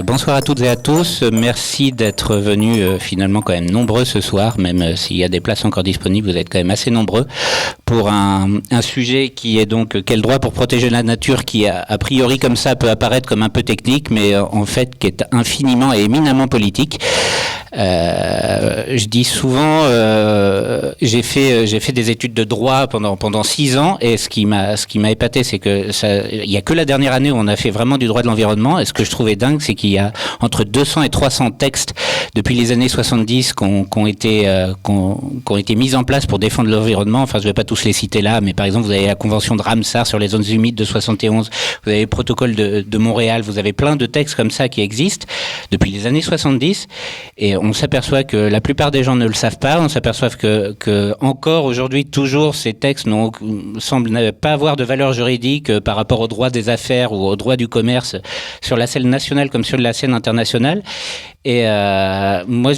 Bonsoir à toutes et à tous. Merci d'être venus finalement quand même nombreux ce soir, même s'il y a des places encore disponibles, vous êtes quand même assez nombreux pour un sujet qui est donc quel droit pour protéger la nature, qui a priori comme ça peut apparaître comme un peu technique, mais en fait qui est infiniment et éminemment politique. Je dis souvent, j'ai fait des études de droit pendant 6 ans, et ce qui m'a épaté, c'est que il y a que la dernière année où on a fait vraiment du droit de l'environnement. Et ce que je trouvais dingue, c'est qu'il y a entre 200 et 300 textes depuis les années 70 qui ont été mis en place pour défendre l'environnement. Enfin, je ne vais pas tous les citer là, mais par exemple, vous avez la Convention de Ramsar sur les zones humides de 71, vous avez le protocole de Montréal, vous avez plein de textes comme ça qui existent depuis les années 70, et on s'aperçoit que la plupart des gens ne le savent pas. On s'aperçoit que encore aujourd'hui, toujours, ces textes semblent pas avoir de valeur juridique par rapport au droit des affaires ou au droit du commerce sur la scène nationale comme sur la scène internationale. Et moi,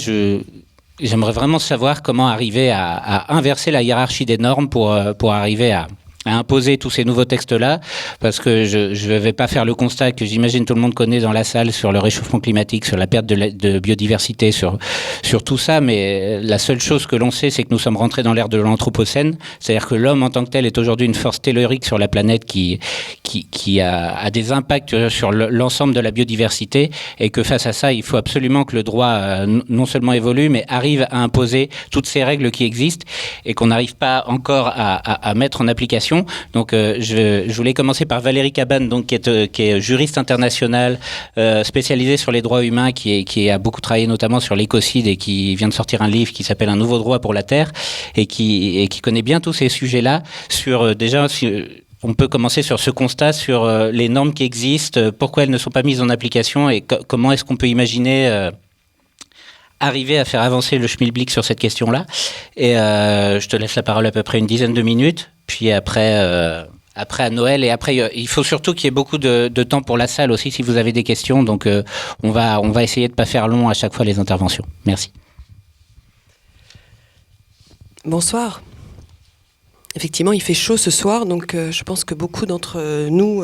j'aimerais vraiment savoir comment arriver à inverser la hiérarchie des normes pour arriver à imposer tous ces nouveaux textes-là, parce que je vais pas faire le constat que j'imagine tout le monde connaît dans la salle sur le réchauffement climatique, sur la perte de biodiversité, sur tout ça, mais la seule chose que l'on sait, c'est que nous sommes rentrés dans l'ère de l'anthropocène, c'est-à-dire que l'homme en tant que tel est aujourd'hui une force tellurique sur la planète qui a des impacts sur l'ensemble de la biodiversité, et que face à ça, il faut absolument que le droit non seulement évolue, mais arrive à imposer toutes ces règles qui existent et qu'on n'arrive pas encore à mettre en application. Donc je voulais commencer par Valérie Cabane, donc qui est juriste internationale spécialisée sur les droits humains, qui a beaucoup travaillé notamment sur l'écocide, et qui vient de sortir un livre qui s'appelle Un nouveau droit pour la Terre, et qui connaît bien tous ces sujets-là. On peut commencer sur ce constat, sur les normes qui existent, pourquoi elles ne sont pas mises en application, et comment est-ce qu'on peut imaginer arriver à faire avancer le schmilblick sur cette question-là. Et je te laisse la parole à peu près une dizaine de minutes. Puis après à Noël, et après il faut surtout qu'il y ait beaucoup de temps pour la salle aussi si vous avez des questions. Donc on va essayer de pas faire long à chaque fois les interventions. Merci. Bonsoir. Effectivement, il fait chaud ce soir, donc je pense que beaucoup d'entre nous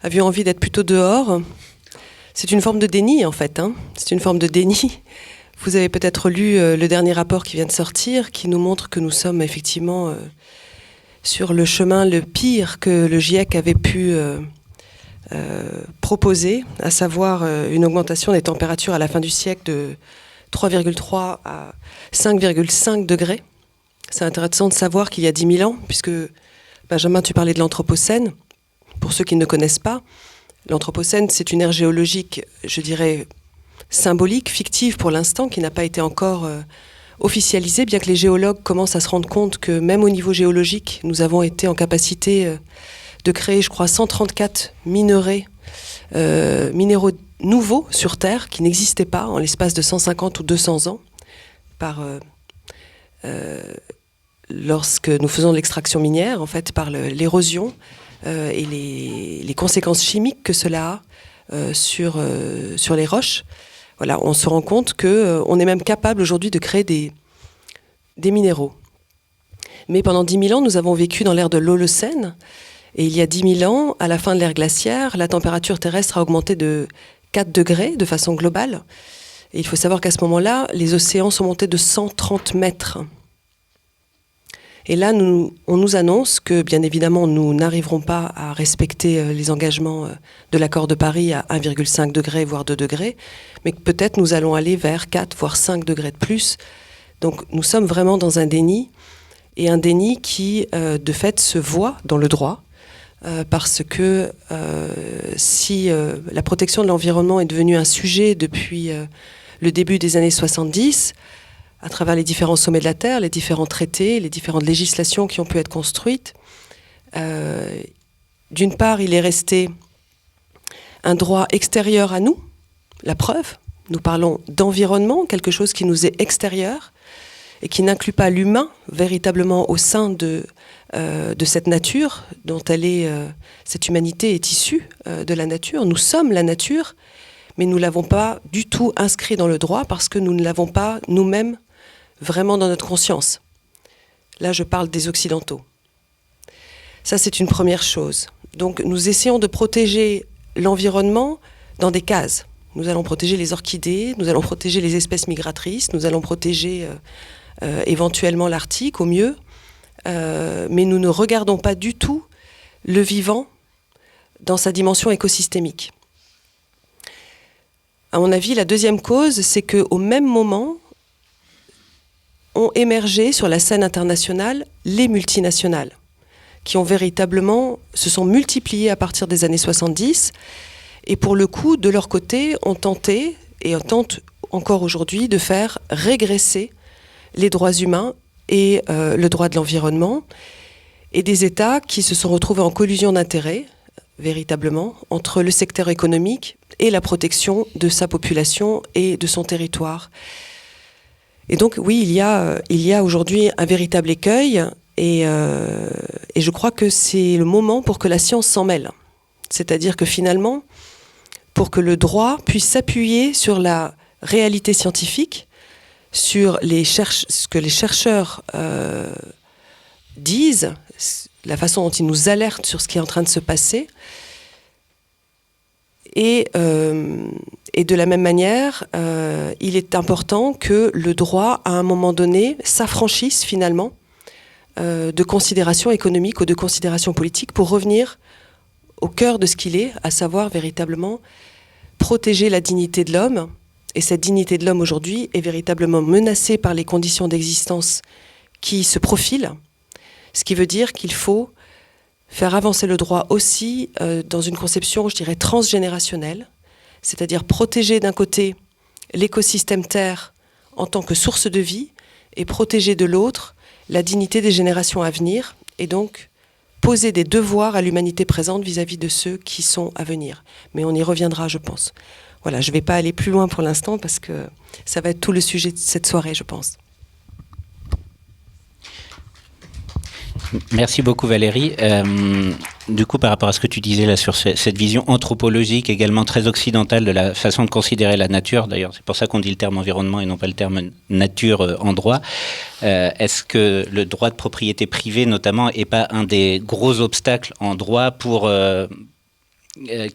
avions envie d'être plutôt dehors. C'est une forme de déni en fait, hein. C'est une forme de déni. Vous avez peut-être lu le dernier rapport qui vient de sortir, qui nous montre que nous sommes effectivement sur le chemin le pire que le GIEC avait pu proposer, à savoir une augmentation des températures à la fin du siècle de 3,3 à 5,5 degrés. C'est intéressant de savoir qu'il y a 10 000 ans, puisque Benjamin, tu parlais de l'Anthropocène. Pour ceux qui ne connaissent pas, l'Anthropocène, c'est une ère géologique, je dirais, symbolique, fictive pour l'instant, qui n'a pas été encore officialisée, bien que les géologues commencent à se rendre compte que même au niveau géologique, nous avons été en capacité de créer, je crois, 134 minéraux nouveaux sur Terre, qui n'existaient pas en l'espace de 150 ou 200 ans, lorsque nous faisons de l'extraction minière, en fait, par l'érosion et les conséquences chimiques que cela a sur les roches. Voilà, on se rend compte qu'on est même capable aujourd'hui de créer des minéraux. Mais pendant 10 000 ans, nous avons vécu dans l'ère de l'Holocène. Et il y a 10 000 ans, à la fin de l'ère glaciaire, la température terrestre a augmenté de 4 degrés de façon globale. Et il faut savoir qu'à ce moment-là, les océans sont montés de 130 mètres. Et là, on nous annonce que, bien évidemment, nous n'arriverons pas à respecter les engagements de l'accord de Paris à 1,5 degré, voire 2 degrés, mais que peut-être nous allons aller vers 4, voire 5 degrés de plus. Donc nous sommes vraiment dans un déni, et un déni qui, de fait, se voit dans le droit, parce que si la protection de l'environnement est devenue un sujet depuis le début des années 70, à travers les différents sommets de la Terre, les différents traités, les différentes législations qui ont pu être construites. D'une part, il est resté un droit extérieur à nous, la preuve. Nous parlons d'environnement, quelque chose qui nous est extérieur et qui n'inclut pas l'humain véritablement au sein de cette nature dont cette humanité est issue de la nature. Nous sommes la nature, mais nous ne l'avons pas du tout inscrit dans le droit parce que nous ne l'avons pas nous-mêmes vraiment dans notre conscience. Là, je parle des Occidentaux. Ça, c'est une première chose. Donc, nous essayons de protéger l'environnement dans des cases. Nous allons protéger les orchidées, nous allons protéger les espèces migratrices, nous allons protéger éventuellement l'Arctique au mieux, mais nous ne regardons pas du tout le vivant dans sa dimension écosystémique. À mon avis, la deuxième cause, c'est qu'au même moment, ont émergé sur la scène internationale les multinationales, qui ont véritablement, se sont multipliées à partir des années 70, et pour le coup, de leur côté, ont tenté, et tentent encore aujourd'hui, de faire régresser les droits humains et le droit de l'environnement, et des États qui se sont retrouvés en collusion d'intérêts, véritablement, entre le secteur économique et la protection de sa population et de son territoire. Et donc, oui, il y a aujourd'hui un véritable écueil, et je crois que c'est le moment pour que la science s'en mêle. C'est-à-dire que finalement, pour que le droit puisse s'appuyer sur la réalité scientifique, sur ce que les chercheurs disent, la façon dont ils nous alertent sur ce qui est en train de se passer, et de la même manière, il est important que le droit, à un moment donné, s'affranchisse finalement de considérations économiques ou de considérations politiques pour revenir au cœur de ce qu'il est, à savoir véritablement protéger la dignité de l'homme. Et cette dignité de l'homme aujourd'hui est véritablement menacée par les conditions d'existence qui se profilent, ce qui veut dire qu'il faut faire avancer le droit aussi dans une conception, je dirais, transgénérationnelle, c'est-à-dire protéger d'un côté l'écosystème Terre en tant que source de vie et protéger de l'autre la dignité des générations à venir, et donc poser des devoirs à l'humanité présente vis-à-vis de ceux qui sont à venir. Mais on y reviendra, je pense. Voilà, je ne vais pas aller plus loin pour l'instant parce que ça va être tout le sujet de cette soirée, je pense. Merci beaucoup Valérie. Du coup, par rapport à ce que tu disais là sur cette vision anthropologique également très occidentale de la façon de considérer la nature, d'ailleurs c'est pour ça qu'on dit le terme environnement et non pas le terme nature en droit, est-ce que le droit de propriété privée notamment n'est pas un des gros obstacles en droit pour...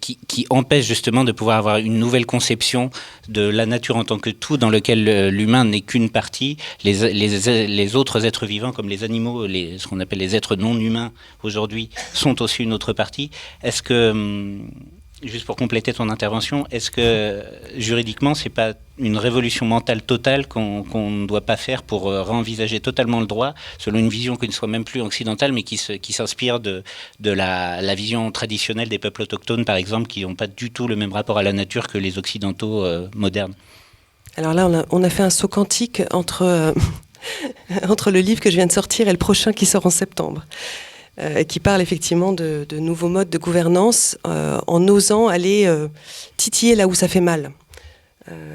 qui empêche justement de pouvoir avoir une nouvelle conception de la nature en tant que tout, dans lequel l'humain n'est qu'une partie, les autres êtres vivants comme les animaux, ce qu'on appelle les êtres non humains aujourd'hui, sont aussi une autre partie. Est-ce que, juste pour compléter ton intervention, est-ce que juridiquement c'est pas une révolution mentale totale qu'on ne doit pas faire pour réenvisager totalement le droit selon une vision qui ne soit même plus occidentale mais qui s'inspire de la vision traditionnelle des peuples autochtones par exemple, qui n'ont pas du tout le même rapport à la nature que les occidentaux modernes? Alors là on a fait un saut quantique entre le livre que je viens de sortir et le prochain qui sort en septembre, qui parle effectivement de nouveaux modes de gouvernance en osant aller titiller là où ça fait mal,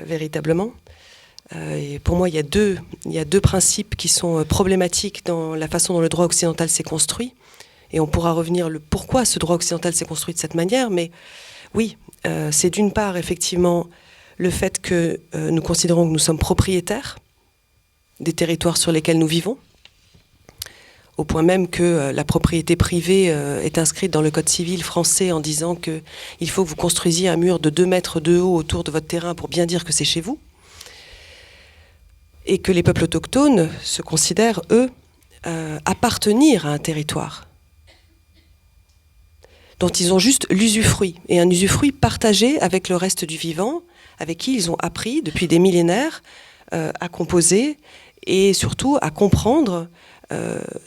véritablement. Et pour moi, il y a deux principes qui sont problématiques dans la façon dont le droit occidental s'est construit. Et on pourra revenir le pourquoi ce droit occidental s'est construit de cette manière. Mais oui, c'est d'une part effectivement le fait que nous considérons que nous sommes propriétaires des territoires sur lesquels nous vivons, au point même que la propriété privée est inscrite dans le Code civil français en disant qu'il faut que vous construisiez un mur de 2 mètres de haut autour de votre terrain pour bien dire que c'est chez vous. Et que les peuples autochtones se considèrent, eux, appartenir à un territoire dont ils ont juste l'usufruit, et un usufruit partagé avec le reste du vivant, avec qui ils ont appris depuis des millénaires à composer et surtout à comprendre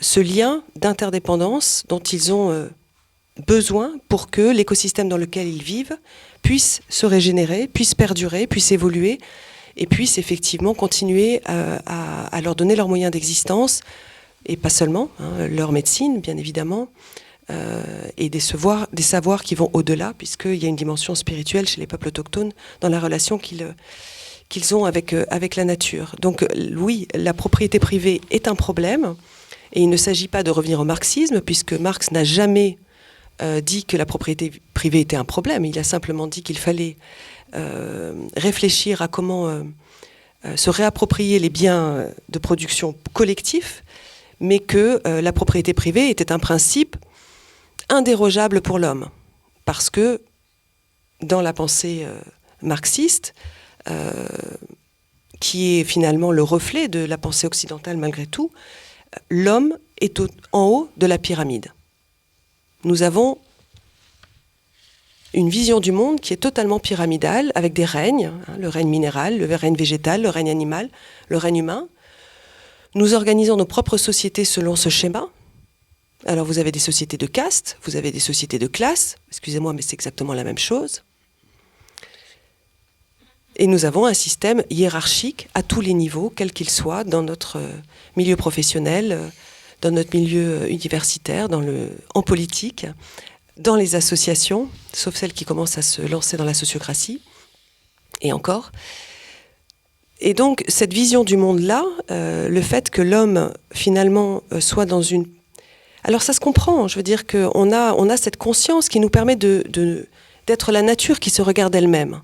ce lien d'interdépendance dont ils ont besoin pour que l'écosystème dans lequel ils vivent puisse se régénérer, puisse perdurer, puisse évoluer et puisse effectivement continuer à leur donner leurs moyens d'existence et pas seulement, leur médecine bien évidemment, et des savoirs qui vont au-delà, puisqu'il y a une dimension spirituelle chez les peuples autochtones dans la relation qu'ils ont avec la nature. Donc oui, la propriété privée est un problème, et il ne s'agit pas de revenir au marxisme, puisque Marx n'a jamais dit que la propriété privée était un problème. Il a simplement dit qu'il fallait réfléchir à comment se réapproprier les biens de production collectifs, mais que la propriété privée était un principe indérogeable pour l'homme. Parce que dans la pensée marxiste, qui est finalement le reflet de la pensée occidentale malgré tout, l'homme est en haut de la pyramide. Nous avons une vision du monde qui est totalement pyramidale, avec des règnes, le règne minéral, le règne végétal, le règne animal, le règne humain. Nous organisons nos propres sociétés selon ce schéma. Alors vous avez des sociétés de caste, vous avez des sociétés de classe, excusez-moi mais c'est exactement la même chose. Et nous avons un système hiérarchique à tous les niveaux, quel qu'il soit, dans notre milieu professionnel, dans notre milieu universitaire, en politique, dans les associations, sauf celles qui commencent à se lancer dans la sociocratie, et encore. Et donc, cette vision du monde-là, le fait que l'homme, finalement, soit dans une... Alors ça se comprend, je veux dire qu'on a cette conscience qui nous permet d'être la nature qui se regarde elle-même.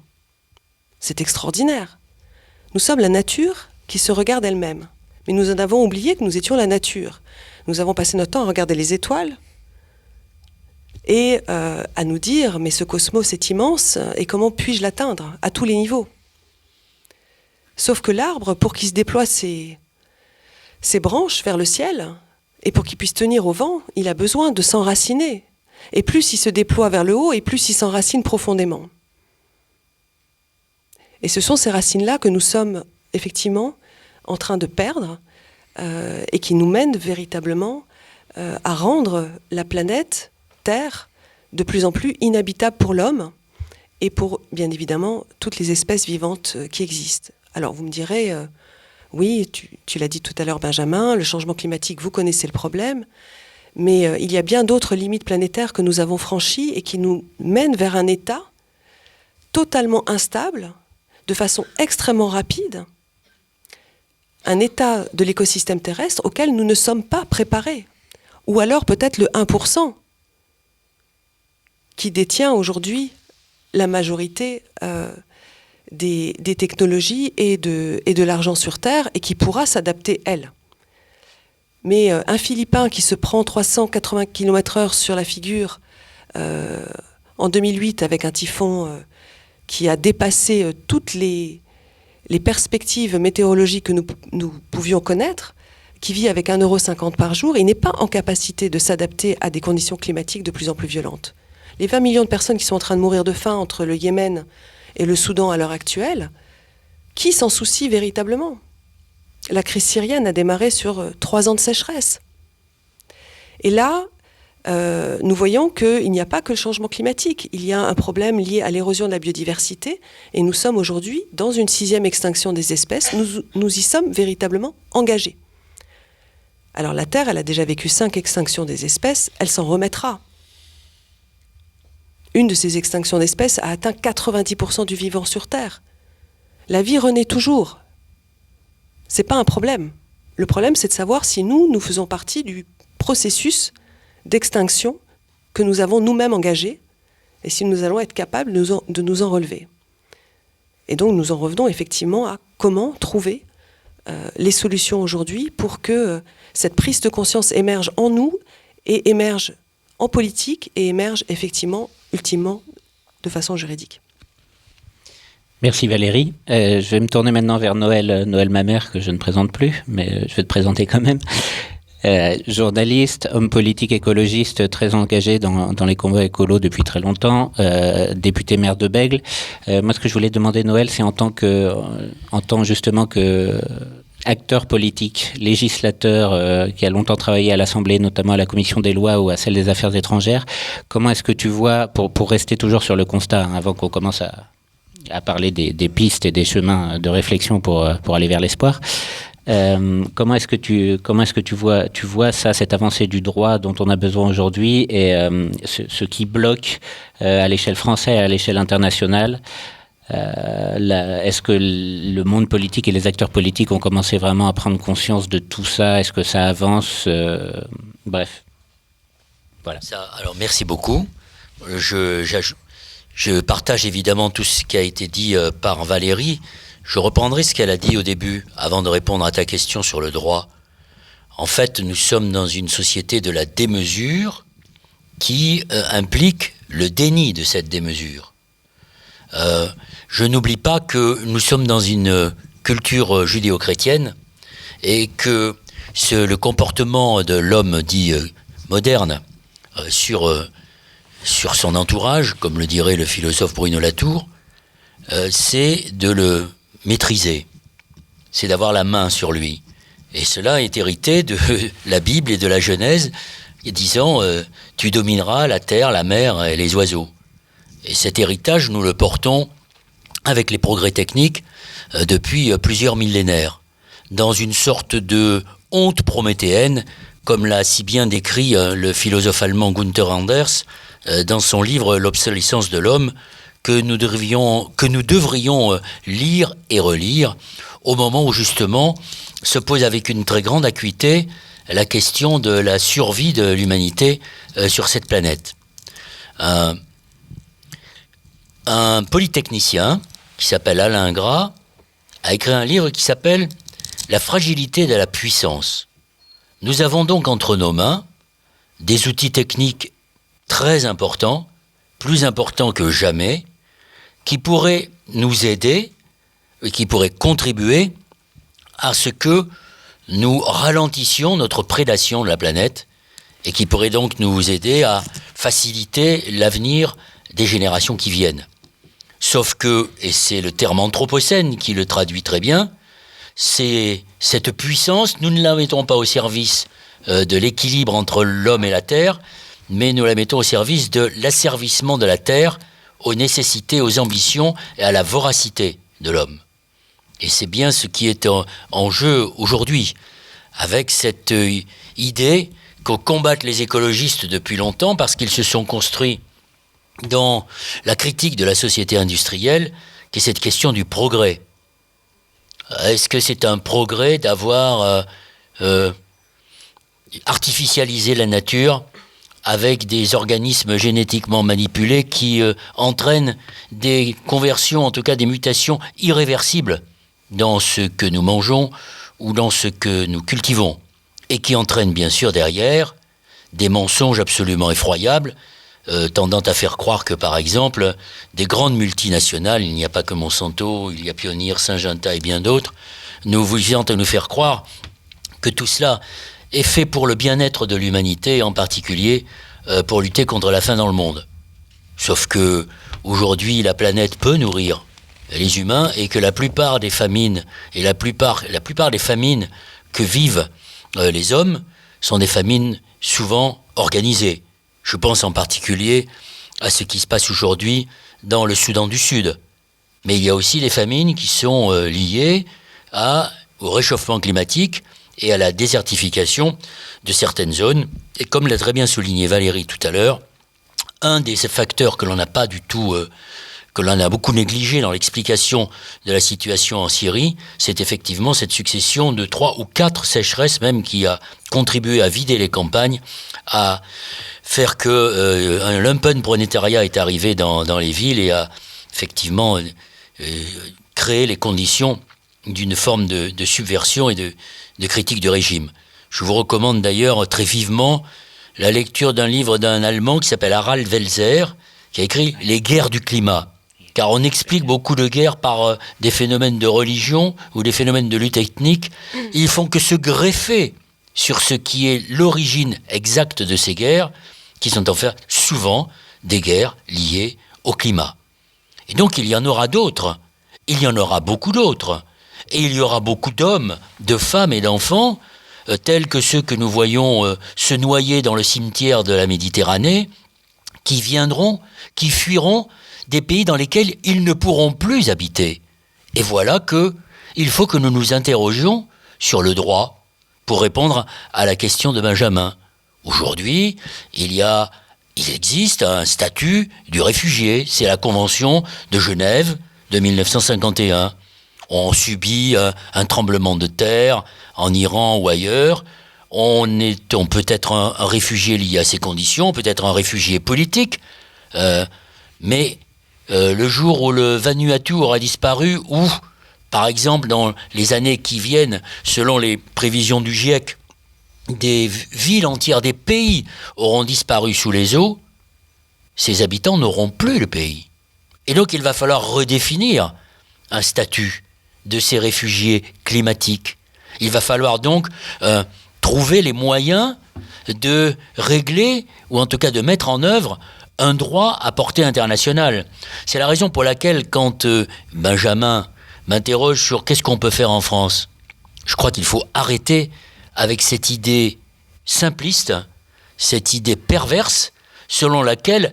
C'est extraordinaire. Nous sommes la nature qui se regarde elle-même. Mais nous en avons oublié que nous étions la nature. Nous avons passé notre temps à regarder les étoiles et à nous dire « mais ce cosmos est immense et comment puis-je l'atteindre ?» à tous les niveaux. Sauf que l'arbre, pour qu'il se déploie ses branches vers le ciel et pour qu'il puisse tenir au vent, il a besoin de s'enraciner. Et plus il se déploie vers le haut et plus il s'enracine profondément. Et ce sont ces racines-là que nous sommes effectivement en train de perdre et qui nous mènent véritablement à rendre la planète Terre de plus en plus inhabitable pour l'homme et pour, bien évidemment, toutes les espèces vivantes qui existent. Alors vous me direz, oui, tu l'as dit tout à l'heure Benjamin, le changement climatique, vous connaissez le problème, mais il y a bien d'autres limites planétaires que nous avons franchies et qui nous mènent vers un état totalement instable, de façon extrêmement rapide, un état de l'écosystème terrestre auquel nous ne sommes pas préparés. Ou alors peut-être le 1% qui détient aujourd'hui la majorité des technologies et de l'argent sur Terre et qui pourra s'adapter, elle. Mais un Philippin qui se prend 380 km/h sur la figure en 2008 avec un typhon qui a dépassé toutes les perspectives météorologiques que nous pouvions connaître, qui vit avec 1,50 € par jour, il n'est pas en capacité de s'adapter à des conditions climatiques de plus en plus violentes. Les 20 millions de personnes qui sont en train de mourir de faim entre le Yémen et le Soudan à l'heure actuelle, qui s'en soucie véritablement ? La crise syrienne a démarré sur 3 ans de sécheresse. Et là, nous voyons qu'il n'y a pas que le changement climatique. Il y a un problème lié à l'érosion de la biodiversité et nous sommes aujourd'hui dans une 6e extinction des espèces. Nous y sommes véritablement engagés. Alors la Terre, elle a déjà vécu 5 extinctions des espèces, elle s'en remettra. Une de ces extinctions d'espèces a atteint 90% du vivant sur Terre. La vie renaît toujours. C'est pas un problème. Le problème, c'est de savoir si nous faisons partie du processus d'extinction que nous avons nous-mêmes engagé et si nous allons être capables de nous en relever. Et donc nous en revenons effectivement à comment trouver les solutions aujourd'hui pour que cette prise de conscience émerge en nous et émerge en politique et émerge effectivement, ultimement, de façon juridique. Merci Valérie. Je vais me tourner maintenant vers Noël Mamère, que je ne présente plus, mais je vais te présenter quand même. Journaliste, homme politique écologiste très engagé dans les combats écolos depuis très longtemps, député maire de Bègles. Moi, ce que je voulais demander, Noël, c'est en tant justement que acteur politique, législateur qui a longtemps travaillé à l'Assemblée, notamment à la Commission des lois ou à celle des Affaires étrangères, comment est-ce que tu vois, pour rester toujours sur le constat, avant qu'on commence à parler des pistes et des chemins de réflexion pour aller vers l'espoir, comment est-ce que tu vois ça, cette avancée du droit dont on a besoin aujourd'hui et ce qui bloque à l'échelle française et à l'échelle internationale? Est-ce que le monde politique et les acteurs politiques ont commencé vraiment à prendre conscience de tout ça? Est-ce que ça avance? Bref. Voilà. Alors merci beaucoup. Je partage évidemment tout ce qui a été dit par Valérie. Je reprendrai ce qu'elle a dit au début, avant de répondre à ta question sur le droit. En fait, nous sommes dans une société de la démesure qui implique le déni de cette démesure. je n'oublie pas que nous sommes dans une culture judéo-chrétienne et que le comportement de l'homme dit moderne sur son entourage, comme le dirait le philosophe Bruno Latour, c'est de le maîtriser, c'est d'avoir la main sur lui. Et cela est hérité de la Bible et de la Genèse, disant tu domineras la terre, la mer et les oiseaux. Et cet héritage, nous le portons avec les progrès techniques depuis plusieurs millénaires, dans une sorte de honte prométhéenne, comme l'a si bien décrit le philosophe allemand Gunther Anders dans son livre L'obsolescence de l'homme, que nous devrions lire et relire au moment où justement se pose avec une très grande acuité la question de la survie de l'humanité sur cette planète. Un polytechnicien qui s'appelle Alain Gras a écrit un livre qui s'appelle « La fragilité de la puissance ». Nous avons donc entre nos mains des outils techniques très importants, plus importants que jamais, qui pourraient nous aider et qui pourraient contribuer à ce que nous ralentissions notre prédation de la planète et qui pourraient donc nous aider à faciliter l'avenir des générations qui viennent. Sauf que, et c'est le terme anthropocène qui le traduit très bien, c'est cette puissance, nous ne la mettons pas au service de l'équilibre entre l'homme et la terre, mais nous la mettons au service de l'asservissement de la terre aux nécessités, aux ambitions et à la voracité de l'homme. Et c'est bien ce qui est en jeu aujourd'hui, avec cette idée que combattent les écologistes depuis longtemps parce qu'ils se sont construits dans la critique de la société industrielle, qui est cette question du progrès. Est-ce que c'est un progrès d'avoir artificialisé la nature avec des organismes génétiquement manipulés qui entraînent des conversions, en tout cas des mutations irréversibles dans ce que nous mangeons ou dans ce que nous cultivons, et qui entraînent bien sûr derrière des mensonges absolument effroyables, tendant à faire croire que, par exemple, des grandes multinationales, il n'y a pas que Monsanto, il y a Pioneer, Syngenta et bien d'autres, nous visant à nous faire croire que tout cela est fait pour le bien-être de l'humanité, en particulier pour lutter contre la faim dans le monde. Sauf que aujourd'hui, la planète peut nourrir les humains et que la plupart des famines et la plupart des famines que vivent les hommes sont des famines souvent organisées. Je pense en particulier à ce qui se passe aujourd'hui dans le Soudan du Sud. Mais il y a aussi les famines qui sont liées au réchauffement climatique et à la désertification de certaines zones. Et comme l'a très bien souligné Valérie tout à l'heure, un des facteurs que l'on n'a pas du tout, que l'on a beaucoup négligé dans l'explication de la situation en Syrie, c'est effectivement cette succession de 3 ou 4 sécheresses même qui a contribué à vider les campagnes, à faire que un lumpenprolétariat est arrivé dans les villes et a effectivement créé les conditions d'une forme de subversion et de critique du régime. Je vous recommande d'ailleurs très vivement la lecture d'un livre d'un Allemand qui s'appelle Harald Welzer, qui a écrit « Les guerres du climat ». Car on explique beaucoup de guerres par des phénomènes de religion ou des phénomènes de lutte ethnique. Ils font que se greffer sur ce qui est l'origine exacte de ces guerres, qui sont en fait souvent des guerres liées au climat. Et donc il y en aura d'autres, il y en aura beaucoup d'autres, et il y aura beaucoup d'hommes, de femmes et d'enfants, tels que ceux que nous voyons se noyer dans le cimetière de la Méditerranée, qui viendront, qui fuiront des pays dans lesquels ils ne pourront plus habiter. Et voilà qu'il faut que nous nous interrogions sur le droit pour répondre à la question de Benjamin. Aujourd'hui, il existe un statut du réfugié, c'est la Convention de Genève de 1951. On subit un tremblement de terre en Iran ou ailleurs, on peut être un réfugié lié à ces conditions, peut-être un réfugié politique, mais le jour où le Vanuatu aura disparu, ou par exemple dans les années qui viennent, selon les prévisions du GIEC, des villes entières, des pays auront disparu sous les eaux, ces habitants n'auront plus le pays. Et donc il va falloir redéfinir un statut de ces réfugiés climatiques. Il va falloir donc trouver les moyens de régler, ou en tout cas de mettre en œuvre, un droit à portée internationale. C'est la raison pour laquelle, quand Benjamin m'interroge sur qu'est-ce qu'on peut faire en France, je crois qu'il faut arrêter avec cette idée simpliste, cette idée perverse, selon laquelle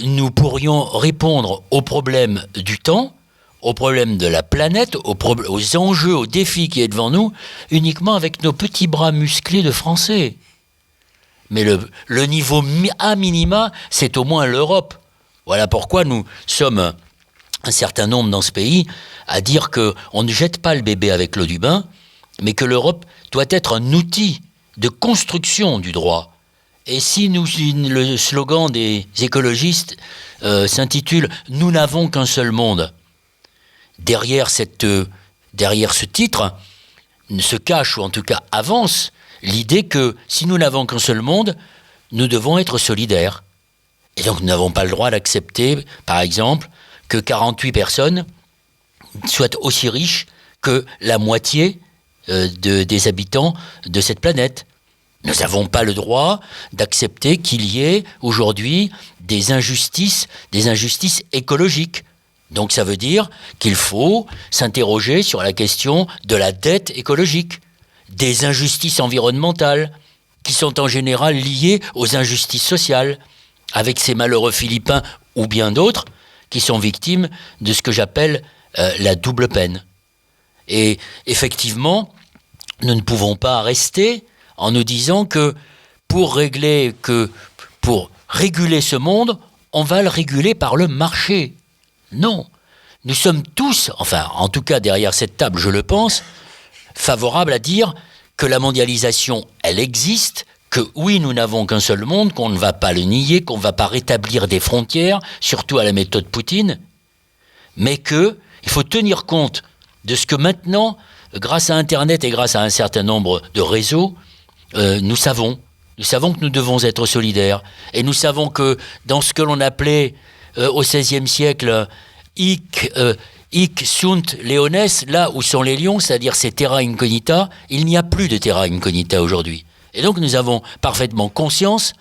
nous pourrions répondre aux problèmes du temps, aux problèmes de la planète, aux enjeux, aux défis qui est devant nous, uniquement avec nos petits bras musclés de Français. Mais le niveau à minima, c'est au moins l'Europe. Voilà pourquoi nous sommes un certain nombre dans ce pays à dire qu'on ne jette pas le bébé avec l'eau du bain, mais que l'Europe doit être un outil de construction du droit. Et si le slogan des écologistes s'intitule « Nous n'avons qu'un seul monde », derrière ce titre se cache, ou en tout cas avance, l'idée que si nous n'avons qu'un seul monde, nous devons être solidaires. Et donc nous n'avons pas le droit d'accepter, par exemple, que 48 personnes soient aussi riches que la moitié des habitants de cette planète. Nous n'avons pas le droit d'accepter qu'il y ait aujourd'hui des injustices écologiques. Donc ça veut dire qu'il faut s'interroger sur la question de la dette écologique, des injustices environnementales, qui sont en général liées aux injustices sociales, avec ces malheureux Philippins ou bien d'autres qui sont victimes de ce que j'appelle la double peine. Et effectivement, nous ne pouvons pas rester en nous disant que pour réguler ce monde, on va le réguler par le marché. Non, nous sommes tous, enfin en tout cas derrière cette table je le pense, favorables à dire que la mondialisation, elle existe, que oui, nous n'avons qu'un seul monde, qu'on ne va pas le nier, qu'on ne va pas rétablir des frontières, surtout à la méthode Poutine, mais qu'il faut tenir compte de ce que maintenant, grâce à Internet et grâce à un certain nombre de réseaux, nous savons que nous devons être solidaires, et nous savons que dans ce que l'on appelait au XVIe siècle hic sunt leones, là où sont les lions, c'est-à-dire ces terra incognita, il n'y a plus de terra incognita aujourd'hui. Et donc nous avons parfaitement conscience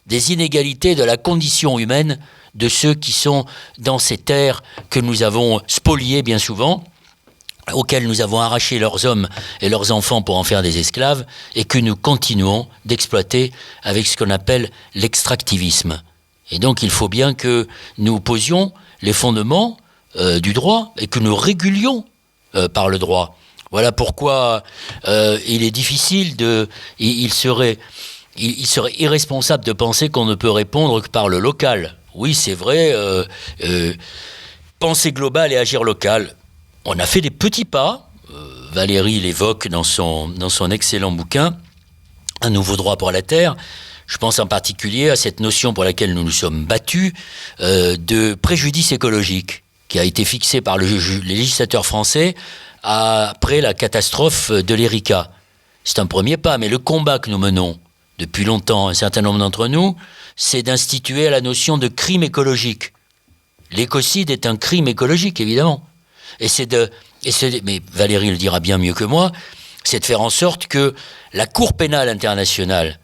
des inégalités de la condition humaine de ceux qui sont dans ces terres que nous avons spoliées bien souvent, auxquels nous avons arraché leurs hommes et leurs enfants pour en faire des esclaves, et que nous continuons d'exploiter avec ce qu'on appelle l'extractivisme. Et donc il faut bien que nous posions les fondements du droit et que nous régulions par le droit. Voilà pourquoi il est difficile il serait irresponsable de penser qu'on ne peut répondre que par le local. Oui, c'est vrai, penser global et agir local. On a fait des petits pas, Valérie l'évoque dans son excellent bouquin, Un nouveau droit pour la Terre. Je pense en particulier à cette notion pour laquelle nous nous sommes battus de préjudice écologique, qui a été fixé par les législateurs français après la catastrophe de l'Erika. C'est un premier pas, mais le combat que nous menons depuis longtemps, un certain nombre d'entre nous, c'est d'instituer la notion de crime écologique. L'écocide est un crime écologique, évidemment. Mais Valérie le dira bien mieux que moi, c'est de faire en sorte que la Cour pénale internationale,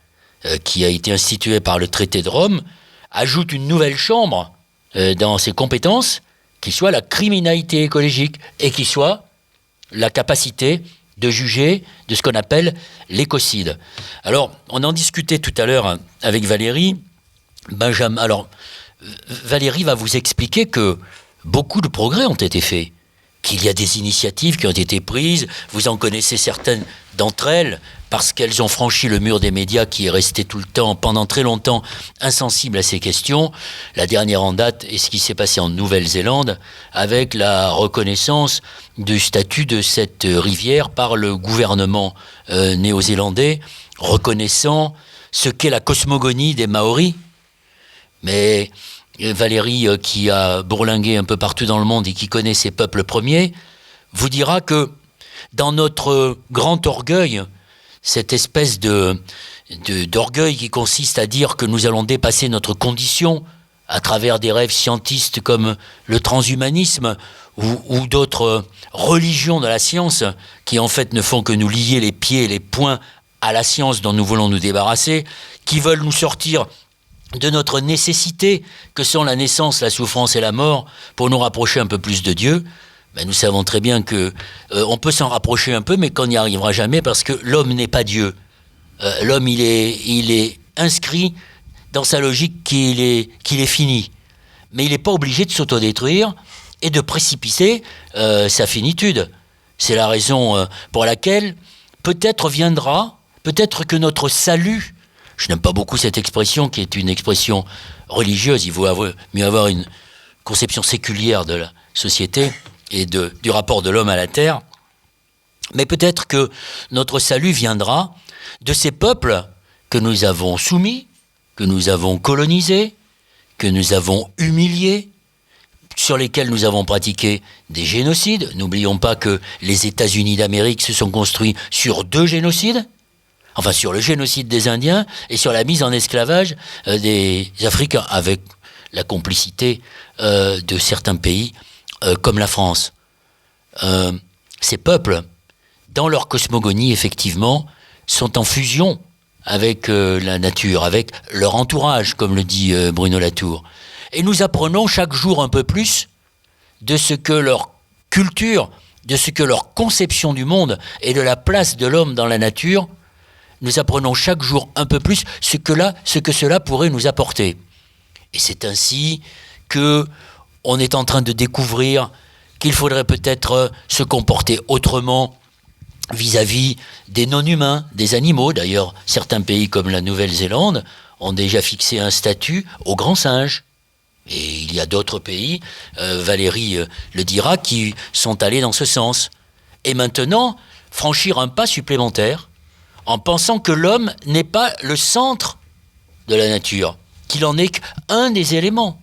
qui a été instituée par le traité de Rome, ajoute une nouvelle chambre dans ses compétences, qui soit la criminalité écologique et qui soit la capacité de juger de ce qu'on appelle l'écocide. Alors, on en discutait tout à l'heure avec Valérie. Valérie va vous expliquer que beaucoup de progrès ont été faits, qu'il y a des initiatives qui ont été prises. Vous en connaissez certaines d'entre elles, parce qu'elles ont franchi le mur des médias qui est resté tout le temps, pendant très longtemps, insensible à ces questions. La dernière en date est ce qui s'est passé en Nouvelle-Zélande, avec la reconnaissance du statut de cette rivière par le gouvernement néo-zélandais, reconnaissant ce qu'est la cosmogonie des Maoris. Mais Valérie, qui a bourlingué un peu partout dans le monde et qui connaît ces peuples premiers, vous dira que dans notre grand orgueil, cette espèce d'orgueil qui consiste à dire que nous allons dépasser notre condition à travers des rêves scientistes comme le transhumanisme ou d'autres religions de la science qui en fait ne font que nous lier les pieds et les poings à la science dont nous voulons nous débarrasser, qui veulent nous sortir de notre nécessité que sont la naissance, la souffrance et la mort pour nous rapprocher un peu plus de Dieu. Ben, nous savons très bien que on peut s'en rapprocher un peu, mais qu'on n'y arrivera jamais parce que l'homme n'est pas Dieu. L'homme, il est inscrit dans sa logique qu'il est fini. Mais il n'est pas obligé de s'autodétruire et de précipiter sa finitude. C'est la raison pour laquelle peut-être que notre salut, je n'aime pas beaucoup cette expression qui est une expression religieuse, il vaut mieux avoir une conception séculière de la société et du rapport de l'homme à la terre, mais peut-être que notre salut viendra de ces peuples que nous avons soumis, que nous avons colonisés, que nous avons humiliés, sur lesquels nous avons pratiqué des génocides. N'oublions pas que les États-Unis d'Amérique se sont construits sur 2 génocides, enfin sur le génocide des Indiens et sur la mise en esclavage des Africains, avec la complicité de certains pays comme la France. Ces peuples, dans leur cosmogonie, effectivement, sont en fusion avec la nature, avec leur entourage, comme le dit Bruno Latour. Et nous apprenons chaque jour un peu plus de ce que leur culture, de ce que leur conception du monde et de la place de l'homme dans la nature, nous apprenons chaque jour un peu plus ce que cela pourrait nous apporter. Et c'est ainsi que on est en train de découvrir qu'il faudrait peut-être se comporter autrement vis-à-vis des non-humains, des animaux. D'ailleurs, certains pays comme la Nouvelle-Zélande ont déjà fixé un statut aux grands singes. Et il y a d'autres pays, Valérie le dira, qui sont allés dans ce sens. Et maintenant, franchir un pas supplémentaire en pensant que l'homme n'est pas le centre de la nature, qu'il en est qu'un des éléments.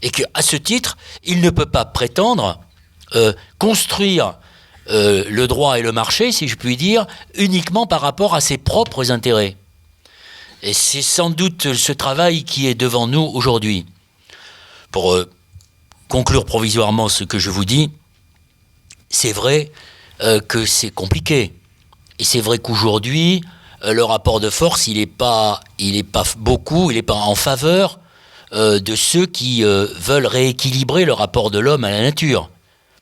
Et qu'à ce titre, il ne peut pas prétendre construire le droit et le marché, si je puis dire, uniquement par rapport à ses propres intérêts. Et c'est sans doute ce travail qui est devant nous aujourd'hui. Pour conclure provisoirement ce que je vous dis, c'est vrai que c'est compliqué. Et c'est vrai qu'aujourd'hui, le rapport de force, il n'est pas en faveur de ceux qui veulent rééquilibrer le rapport de l'homme à la nature.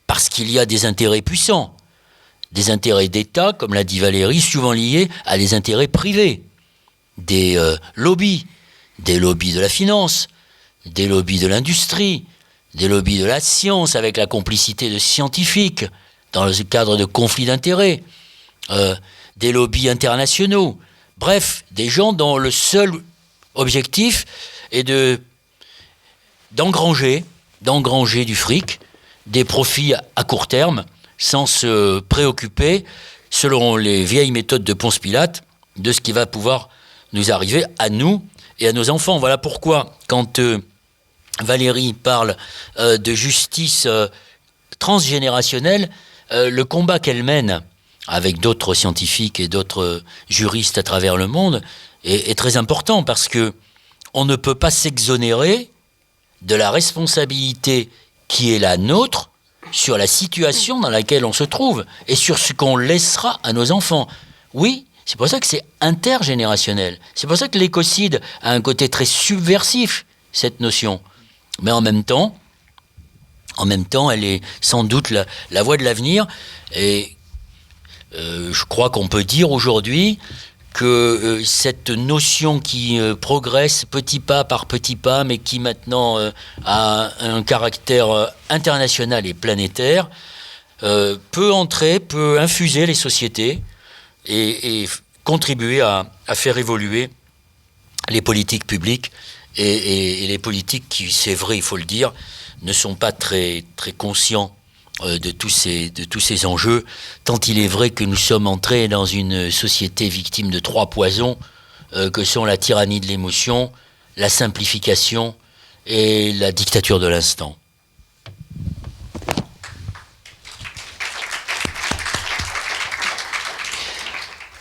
Parce qu'il y a des intérêts puissants, des intérêts d'État, comme l'a dit Valérie, souvent liés à des intérêts privés, des lobbies de la finance, des lobbies de l'industrie, des lobbies de la science avec la complicité de scientifiques dans le cadre de conflits d'intérêts, des lobbies internationaux, bref, des gens dont le seul objectif est d'engranger du fric, des profits à court terme, sans se préoccuper, selon les vieilles méthodes de Ponce Pilate, de ce qui va pouvoir nous arriver à nous et à nos enfants. Voilà pourquoi, quand Valérie parle de justice transgénérationnelle, le combat qu'elle mène avec d'autres scientifiques et d'autres juristes à travers le monde est très important, parce que on ne peut pas s'exonérer de la responsabilité qui est la nôtre sur la situation dans laquelle on se trouve et sur ce qu'on laissera à nos enfants. Oui, c'est pour ça que c'est intergénérationnel. C'est pour ça que l'écocide a un côté très subversif, cette notion. Mais en même temps, elle est sans doute la voie de l'avenir. Et je crois qu'on peut dire aujourd'hui que cette notion qui progresse petit pas par petit pas, mais qui maintenant a un caractère international et planétaire, peut infuser les sociétés et contribuer à faire évoluer les politiques publiques et les politiques qui, c'est vrai, il faut le dire, ne sont pas très, très conscients de tous ces enjeux, tant il est vrai que nous sommes entrés dans une société victime de 3 poisons que sont la tyrannie de l'émotion, la simplification et la dictature de l'instant.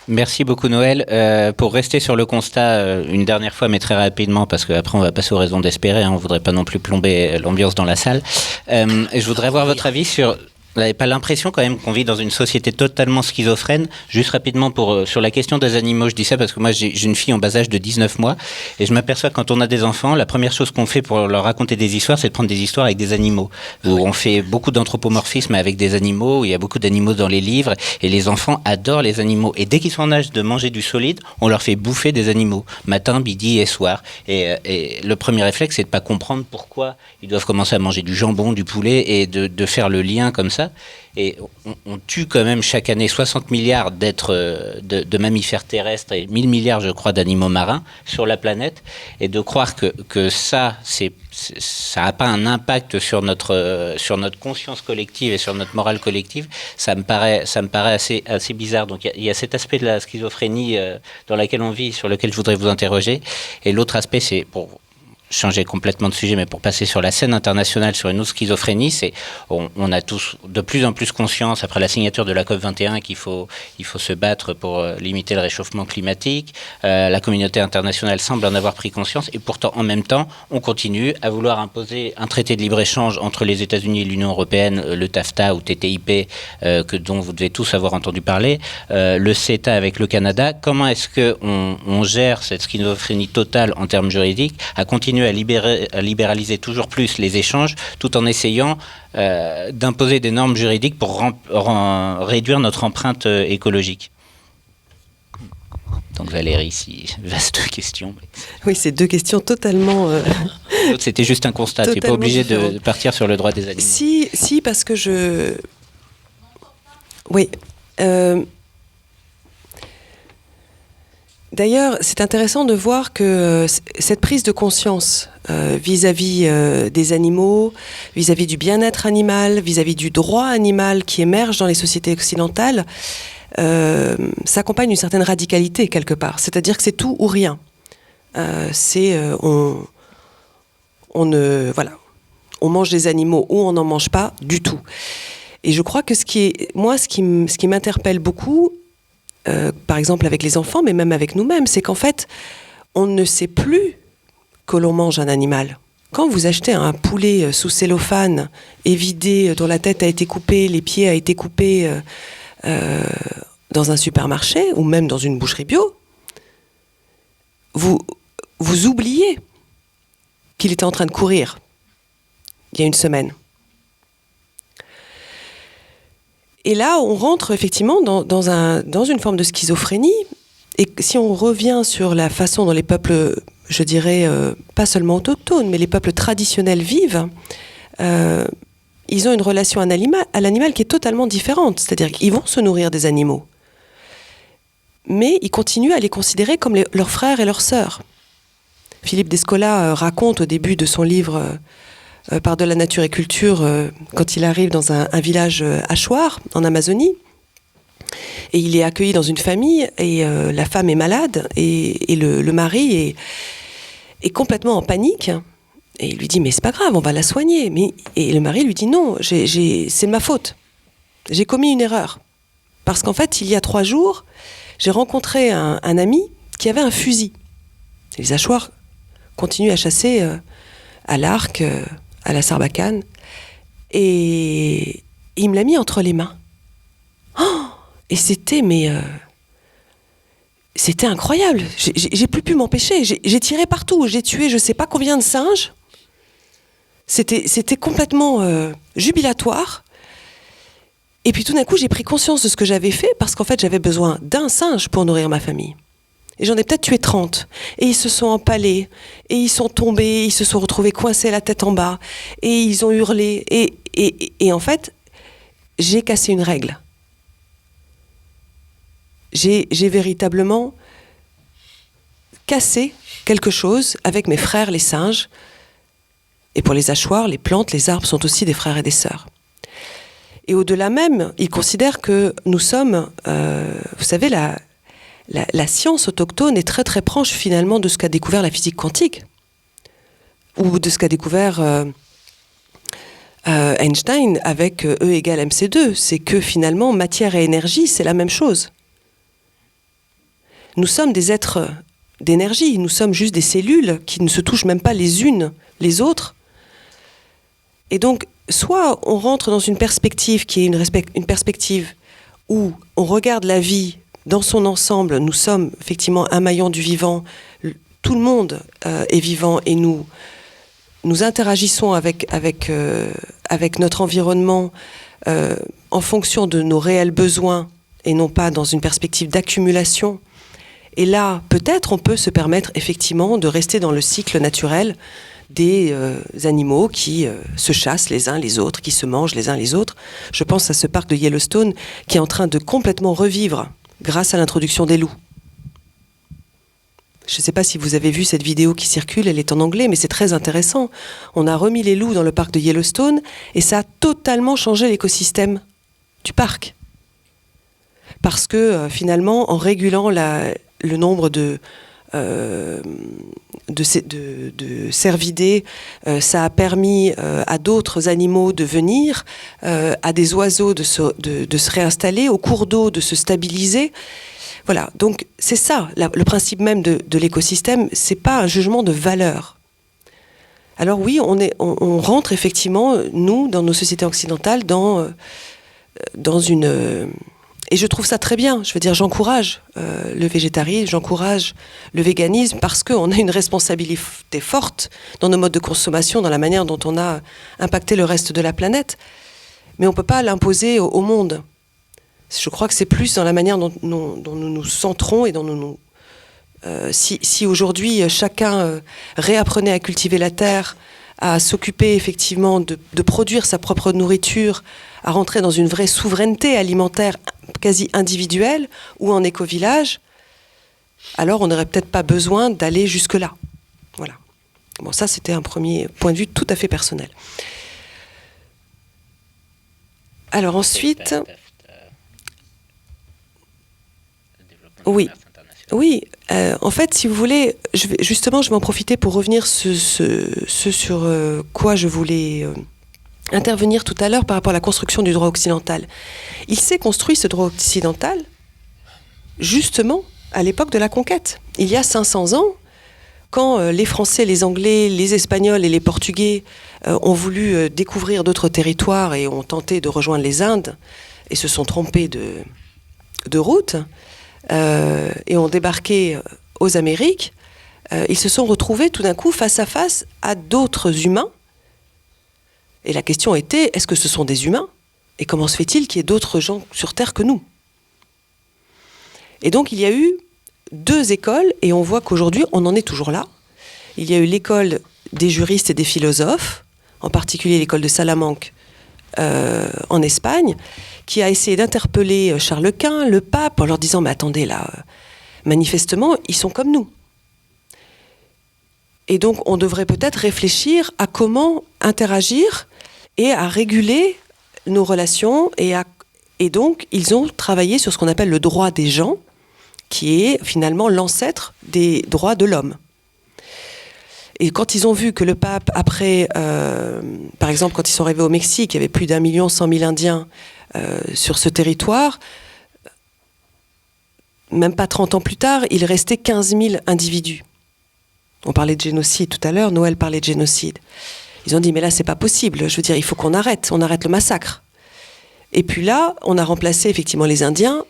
Merci beaucoup Noël. Pour rester sur le constat, une dernière fois, mais très rapidement, parce qu'après on va passer aux raisons d'espérer, hein, on ne voudrait pas non plus plomber l'ambiance dans la salle. Je voudrais avoir votre avis sur... Vous n'avez pas l'impression quand même qu'on vit dans une société totalement schizophrène? Juste rapidement sur la question des animaux, je dis ça parce que moi j'ai une fille en bas âge de 19 mois et je m'aperçois que quand on a des enfants, la première chose qu'on fait pour leur raconter des histoires, c'est de prendre des histoires avec des animaux. Où on fait beaucoup d'anthropomorphisme avec des animaux, où il y a beaucoup d'animaux dans les livres et les enfants adorent les animaux. Et dès qu'ils sont en âge de manger du solide, on leur fait bouffer des animaux, matin, midi et soir. Et le premier réflexe, c'est de ne pas comprendre pourquoi ils doivent commencer à manger du jambon, du poulet et de faire le lien comme ça. Et on tue quand même chaque année 60 milliards de mammifères terrestres et 1000 milliards, je crois, d'animaux marins sur la planète. Et de croire que ça n'a pas un impact sur notre conscience collective et sur notre morale collective, ça me paraît assez bizarre. Donc il y a cet aspect de la schizophrénie dans laquelle on vit, sur lequel je voudrais vous interroger. Et l'autre aspect, c'est pour changer complètement de sujet, mais pour passer sur la scène internationale sur une autre schizophrénie, on a tous de plus en plus conscience, après la signature de la COP21, qu'il faut se battre pour limiter le réchauffement climatique. La communauté internationale semble en avoir pris conscience, et pourtant, en même temps, on continue à vouloir imposer un traité de libre-échange entre les États-Unis et l'Union européenne, le TAFTA ou TTIP, dont vous devez tous avoir entendu parler, le CETA avec le Canada. Comment est-ce qu'on gère cette schizophrénie totale en termes juridiques, à continuer à libéraliser toujours plus les échanges, tout en essayant d'imposer des normes juridiques pour réduire notre empreinte écologique? Donc Valérie, vaste question. Oui, c'est deux questions totalement... L'autre, c'était juste un constat, tu n'es pas obligé de partir sur le droit des animaux. Si, parce que je... Oui. D'ailleurs, c'est intéressant de voir que cette prise de conscience vis-à-vis des animaux, vis-à-vis du bien-être animal, vis-à-vis du droit animal qui émerge dans les sociétés occidentales, s'accompagne d'une certaine radicalité quelque part. C'est-à-dire que c'est tout ou rien. On mange des animaux ou on n'en mange pas du tout. Et je crois que ce qui m'interpelle beaucoup, par exemple avec les enfants, mais même avec nous-mêmes, c'est qu'en fait, on ne sait plus que l'on mange un animal. Quand vous achetez un poulet sous cellophane, évidé, dont la tête a été coupée, les pieds a été coupés dans un supermarché, ou même dans une boucherie bio, vous oubliez qu'il était en train de courir il y a une semaine. Et là, on rentre effectivement dans une forme de schizophrénie. Et si on revient sur la façon dont les peuples, je dirais, pas seulement autochtones, mais les peuples traditionnels vivent, ils ont une relation à l'animal qui est totalement différente. C'est-à-dire qu'ils vont se nourrir des animaux. Mais ils continuent à les considérer comme leurs frères et leurs sœurs. Philippe Descola raconte au début de son livre Par de la nature et culture, quand il arrive dans un village hachoir en Amazonie, et il est accueilli dans une famille, et la femme est malade, et le mari est complètement en panique, et il lui dit « mais c'est pas grave, on va la soigner ». Et le mari lui dit « non, c'est de ma faute, j'ai commis une erreur, parce qu'en fait, il y a 3 jours, j'ai rencontré un ami qui avait un fusil. » Les hachoirs continuent à chasser à l'arc, à la sarbacane, et il me l'a mis entre les mains. Oh, et c'était incroyable. J'ai plus pu m'empêcher. J'ai tiré partout. J'ai tué je sais pas combien de singes. C'était complètement jubilatoire. Et puis tout d'un coup, j'ai pris conscience de ce que j'avais fait, parce qu'en fait, j'avais besoin d'un singe pour nourrir ma famille. Et j'en ai peut-être tué 30. Et ils se sont empalés. Et ils sont tombés. Ils se sont retrouvés coincés la tête en bas. Et ils ont hurlé. Et en fait, j'ai cassé une règle. J'ai véritablement cassé quelque chose avec mes frères, les singes. Et pour les hachoirs, les plantes, les arbres sont aussi des frères et des sœurs. Et au-delà même, ils considèrent que nous sommes, vous savez, la science autochtone est très très proche finalement de ce qu'a découvert la physique quantique, ou de ce qu'a découvert Einstein avec E égale mc2. C'est que finalement matière et énergie, c'est la même chose. Nous sommes des êtres d'énergie, nous sommes juste des cellules qui ne se touchent même pas les unes les autres. Et donc, soit on rentre dans une perspective qui est une perspective où on regarde la vie dans son ensemble, nous sommes effectivement un maillon du vivant, tout le monde est vivant et nous interagissons avec notre environnement en fonction de nos réels besoins et non pas dans une perspective d'accumulation. Et là, peut-être on peut se permettre effectivement de rester dans le cycle naturel des animaux qui se chassent les uns les autres, qui se mangent les uns les autres. Je pense à ce parc de Yellowstone qui est en train de complètement revivre grâce à l'introduction des loups. Je ne sais pas si vous avez vu cette vidéo qui circule, elle est en anglais, mais c'est très intéressant. On a remis les loups dans le parc de Yellowstone et ça a totalement changé l'écosystème du parc. Parce que finalement, en régulant le nombre de cervidés, ça a permis à d'autres animaux de venir, à des oiseaux de se réinstaller, aux cours d'eau de se stabiliser. Voilà, donc c'est ça, le principe même de l'écosystème, c'est pas un jugement de valeur. Alors oui, on rentre effectivement, nous, dans nos sociétés occidentales, dans une... Et je trouve ça très bien, je veux dire, j'encourage le végétarisme, j'encourage le véganisme, parce qu'on a une responsabilité forte dans nos modes de consommation, dans la manière dont on a impacté le reste de la planète. Mais on ne peut pas l'imposer au monde. Je crois que c'est plus dans la manière dont nous nous centrons et dont nous... si aujourd'hui chacun réapprenait à cultiver la terre, à s'occuper effectivement de produire sa propre nourriture, à rentrer dans une vraie souveraineté alimentaire quasi individuelle ou en éco-village, alors on n'aurait peut-être pas besoin d'aller jusque-là. Voilà. Bon, ça c'était un premier point de vue tout à fait personnel. Alors ensuite... Oui, oui. En fait, si vous voulez, je vais en profiter pour revenir sur quoi je voulais intervenir tout à l'heure par rapport à la construction du droit occidental. Il s'est construit, ce droit occidental, justement à l'époque de la conquête. Il y a 500 ans, quand les Français, les Anglais, les Espagnols et les Portugais ont voulu découvrir d'autres territoires et ont tenté de rejoindre les Indes et se sont trompés de route, et ont débarqué aux Amériques, ils se sont retrouvés tout d'un coup face à face à d'autres humains. Et la question était, est-ce que ce sont des humains ? Et comment se fait-il qu'il y ait d'autres gens sur Terre que nous ? Et donc il y a eu 2 écoles, et on voit qu'aujourd'hui on en est toujours là. Il y a eu l'école des juristes et des philosophes, en particulier l'école de Salamanque en Espagne, qui a essayé d'interpeller Charles Quint, le pape, en leur disant « Mais attendez, là, manifestement, ils sont comme nous. » Et donc, on devrait peut-être réfléchir à comment interagir et à réguler nos relations. Et donc, ils ont travaillé sur ce qu'on appelle le droit des gens, qui est finalement l'ancêtre des droits de l'homme. Et quand ils ont vu que le pape, après, par exemple, quand ils sont arrivés au Mexique, il y avait plus d'1,1 million Indiens sur ce territoire, même pas 30 ans plus tard, il restait 15 000 individus. On parlait de génocide tout à l'heure, Noël parlait de génocide. Ils ont dit, mais là, c'est pas possible. Je veux dire, il faut qu'on arrête le massacre. Et puis là, on a remplacé effectivement les Indiens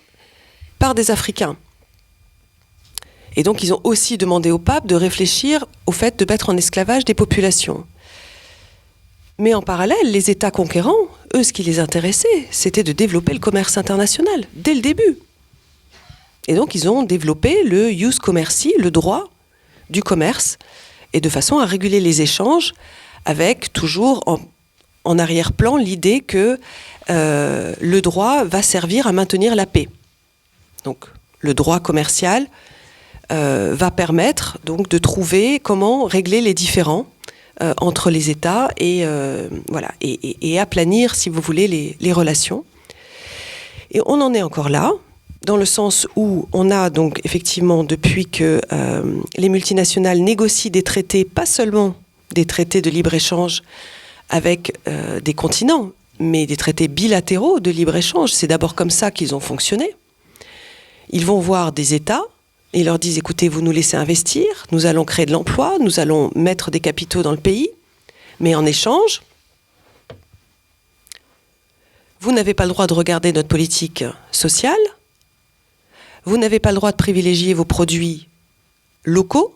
par des Africains. Et donc, ils ont aussi demandé au pape de réfléchir au fait de mettre en esclavage des populations. Mais en parallèle, les États conquérants, eux, ce qui les intéressait, c'était de développer le commerce international, dès le début. Et donc, ils ont développé le ius commerci, le droit du commerce, et de façon à réguler les échanges, avec toujours en arrière-plan l'idée que le droit va servir à maintenir la paix. Donc, le droit commercial va permettre donc de trouver comment régler les différends entre les États et aplanir, si vous voulez, les relations. Et on en est encore là, dans le sens où on a donc effectivement, depuis que les multinationales négocient des traités, pas seulement des traités de libre-échange avec des continents, mais des traités bilatéraux de libre-échange. C'est d'abord comme ça qu'ils ont fonctionné. Ils vont voir des États Ils leur disent, écoutez, vous nous laissez investir, nous allons créer de l'emploi, nous allons mettre des capitaux dans le pays, mais en échange, vous n'avez pas le droit de regarder notre politique sociale, vous n'avez pas le droit de privilégier vos produits locaux,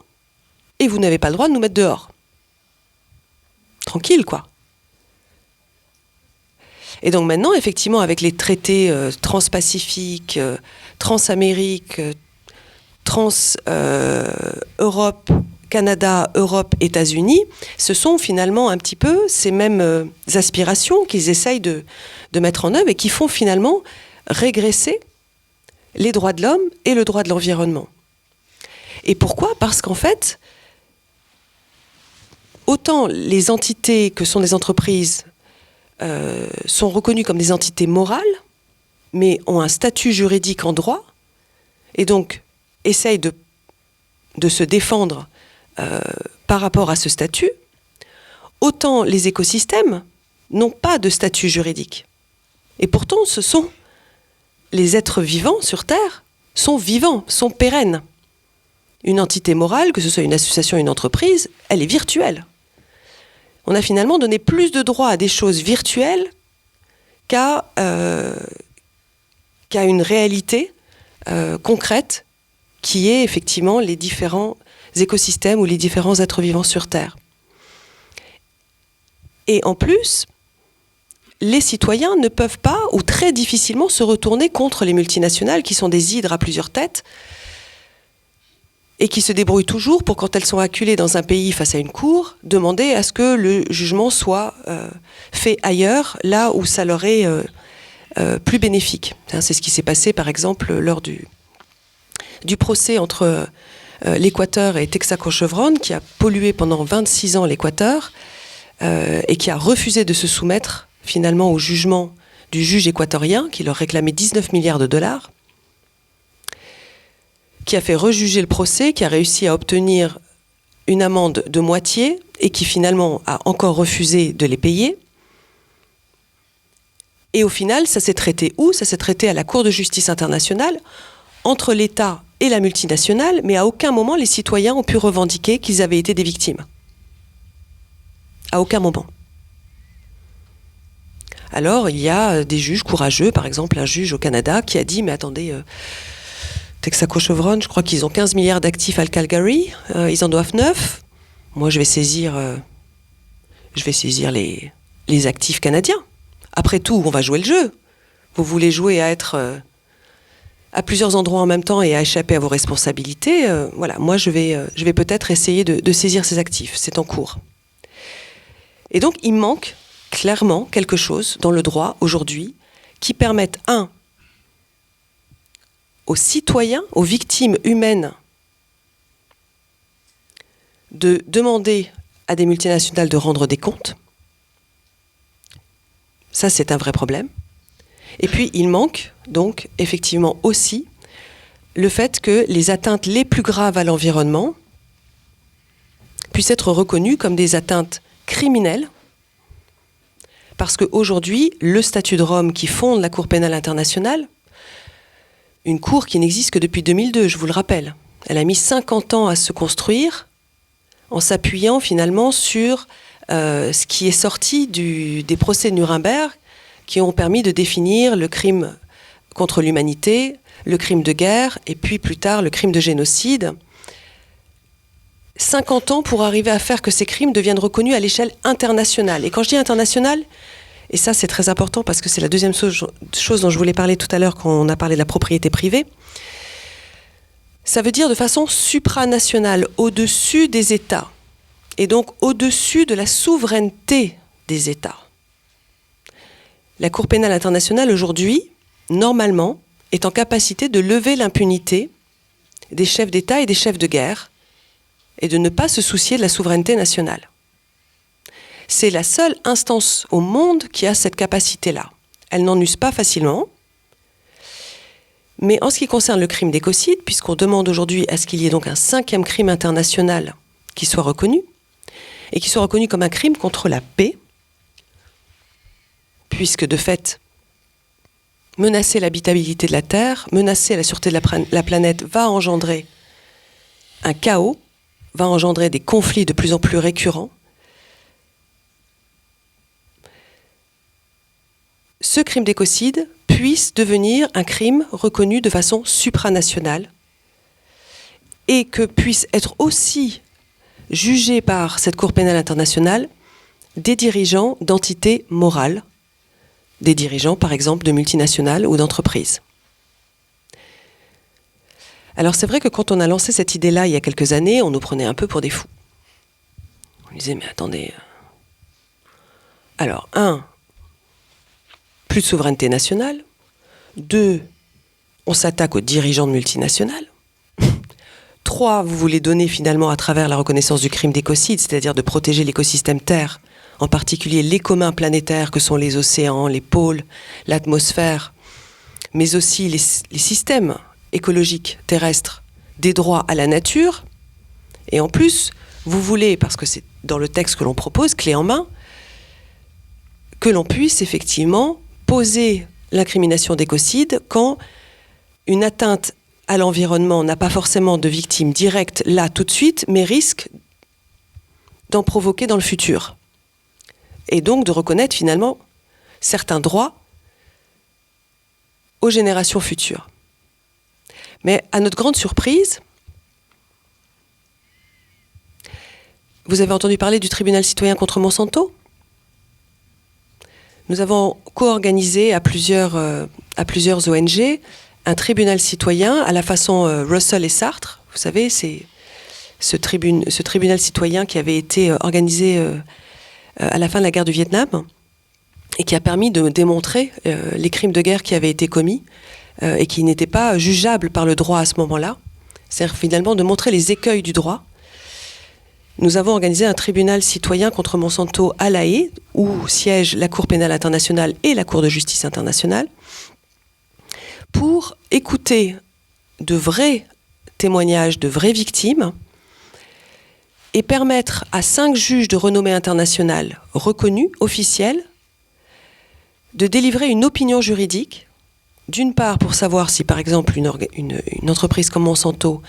et vous n'avez pas le droit de nous mettre dehors. Tranquille, quoi. Et donc maintenant, effectivement, avec les traités transpacifiques, transamérique, trans-Europe, Canada, Europe, États-Unis, ce sont finalement un petit peu ces mêmes aspirations qu'ils essayent de mettre en œuvre et qui font finalement régresser les droits de l'homme et le droit de l'environnement. Et pourquoi ? Parce qu'en fait, autant les entités que sont des entreprises sont reconnues comme des entités morales, mais ont un statut juridique en droit, et donc essayent de se défendre par rapport à ce statut, autant les écosystèmes n'ont pas de statut juridique. Et pourtant, ce sont les êtres vivants sur Terre, sont vivants, sont pérennes. Une entité morale, que ce soit une association ou une entreprise, elle est virtuelle. On a finalement donné plus de droits à des choses virtuelles qu'à une réalité concrète qui est effectivement les différents écosystèmes ou les différents êtres vivants sur Terre. Et en plus, les citoyens ne peuvent pas ou très difficilement se retourner contre les multinationales qui sont des hydres à plusieurs têtes et qui se débrouillent toujours pour, quand elles sont acculées dans un pays face à une cour, demander à ce que le jugement soit fait ailleurs, là où ça leur est plus bénéfique. C'est ce qui s'est passé, par exemple, lors du procès entre l'Équateur et Texaco Chevron, qui a pollué pendant 26 ans l'Équateur et qui a refusé de se soumettre finalement au jugement du juge équatorien, qui leur réclamait 19 milliards de dollars, qui a fait rejuger le procès, qui a réussi à obtenir une amende de moitié et qui finalement a encore refusé de les payer. Et au final, ça s'est traité où ? Ça s'est traité à la Cour de justice internationale, entre l'État et la multinationale, mais à aucun moment les citoyens ont pu revendiquer qu'ils avaient été des victimes. À aucun moment. Alors, il y a des juges courageux, par exemple un juge au Canada qui a dit « Mais attendez, Texaco Chevron, je crois qu'ils ont 15 milliards d'actifs à Calgary, ils en doivent 9. Moi, je vais saisir les actifs canadiens. Après tout, on va jouer le jeu. Vous voulez jouer à être à plusieurs endroits en même temps et à échapper à vos responsabilités. Voilà, moi, je vais peut-être essayer de saisir ces actifs. C'est en cours. » Et donc, il manque clairement quelque chose dans le droit aujourd'hui qui permette, aux citoyens, aux victimes humaines, de demander à des multinationales de rendre des comptes. Ça, c'est un vrai problème. Et puis, il manque donc effectivement aussi le fait que les atteintes les plus graves à l'environnement puissent être reconnues comme des atteintes criminelles, parce qu'aujourd'hui, le statut de Rome qui fonde la Cour pénale internationale, une cour qui n'existe que depuis 2002, je vous le rappelle, elle a mis 50 ans à se construire en s'appuyant finalement sur ce qui est sorti des procès de Nuremberg qui ont permis de définir le crime contre l'humanité, le crime de guerre et puis plus tard le crime de génocide. 50 ans pour arriver à faire que ces crimes deviennent reconnus à l'échelle internationale. Et quand je dis internationale, et ça c'est très important parce que c'est la deuxième chose dont je voulais parler tout à l'heure quand on a parlé de la propriété privée, ça veut dire de façon supranationale, au-dessus des États, et donc au-dessus de la souveraineté des États. La Cour pénale internationale aujourd'hui, normalement, est en capacité de lever l'impunité des chefs d'État et des chefs de guerre, et de ne pas se soucier de la souveraineté nationale. C'est la seule instance au monde qui a cette capacité-là. Elle n'en use pas facilement. Mais en ce qui concerne le crime d'écocide, puisqu'on demande aujourd'hui à ce qu'il y ait donc un 5e crime international qui soit reconnu, et qui soit reconnu comme un crime contre la paix, puisque de fait, menacer l'habitabilité de la Terre, menacer la sûreté de la planète va engendrer un chaos, va engendrer des conflits de plus en plus récurrents, ce crime d'écocide puisse devenir un crime reconnu de façon supranationale et que puisse être aussi jugé par cette Cour pénale internationale des dirigeants d'entités morales, des dirigeants par exemple de multinationales ou d'entreprises. Alors c'est vrai que quand on a lancé cette idée-là il y a quelques années, on nous prenait un peu pour des fous. On disait mais attendez, alors 1, plus de souveraineté nationale, 2, on s'attaque aux dirigeants de multinationales, 3, vous voulez donner finalement à travers la reconnaissance du crime d'écocide, c'est-à-dire de protéger l'écosystème Terre, en particulier les communs planétaires que sont les océans, les pôles, l'atmosphère, mais aussi les systèmes écologiques terrestres, des droits à la nature. Et en plus, vous voulez, parce que c'est dans le texte que l'on propose, clé en main, que l'on puisse effectivement poser l'incrimination d'écocide quand une atteinte à l'environnement n'a pas forcément de victime directe là tout de suite, mais risque d'en provoquer dans le futur. Et donc de reconnaître finalement certains droits aux générations futures. Mais à notre grande surprise, vous avez entendu parler du tribunal citoyen contre Monsanto ? Nous avons co-organisé à plusieurs ONG un tribunal citoyen à la façon Russell et Sartre. Vous savez, c'est ce tribunal citoyen qui avait été organisé à la fin de la guerre du Vietnam et qui a permis de démontrer les crimes de guerre qui avaient été commis et qui n'étaient pas jugeables par le droit à ce moment-là. C'est-à-dire finalement de montrer les écueils du droit. Nous avons organisé un tribunal citoyen contre Monsanto à La Haye, où siègent la Cour pénale internationale et la Cour de justice internationale, pour écouter de vrais témoignages de vraies victimes et permettre à 5 juges de renommée internationale reconnus, officiels, de délivrer une opinion juridique, d'une part pour savoir si par exemple une entreprise comme Monsanto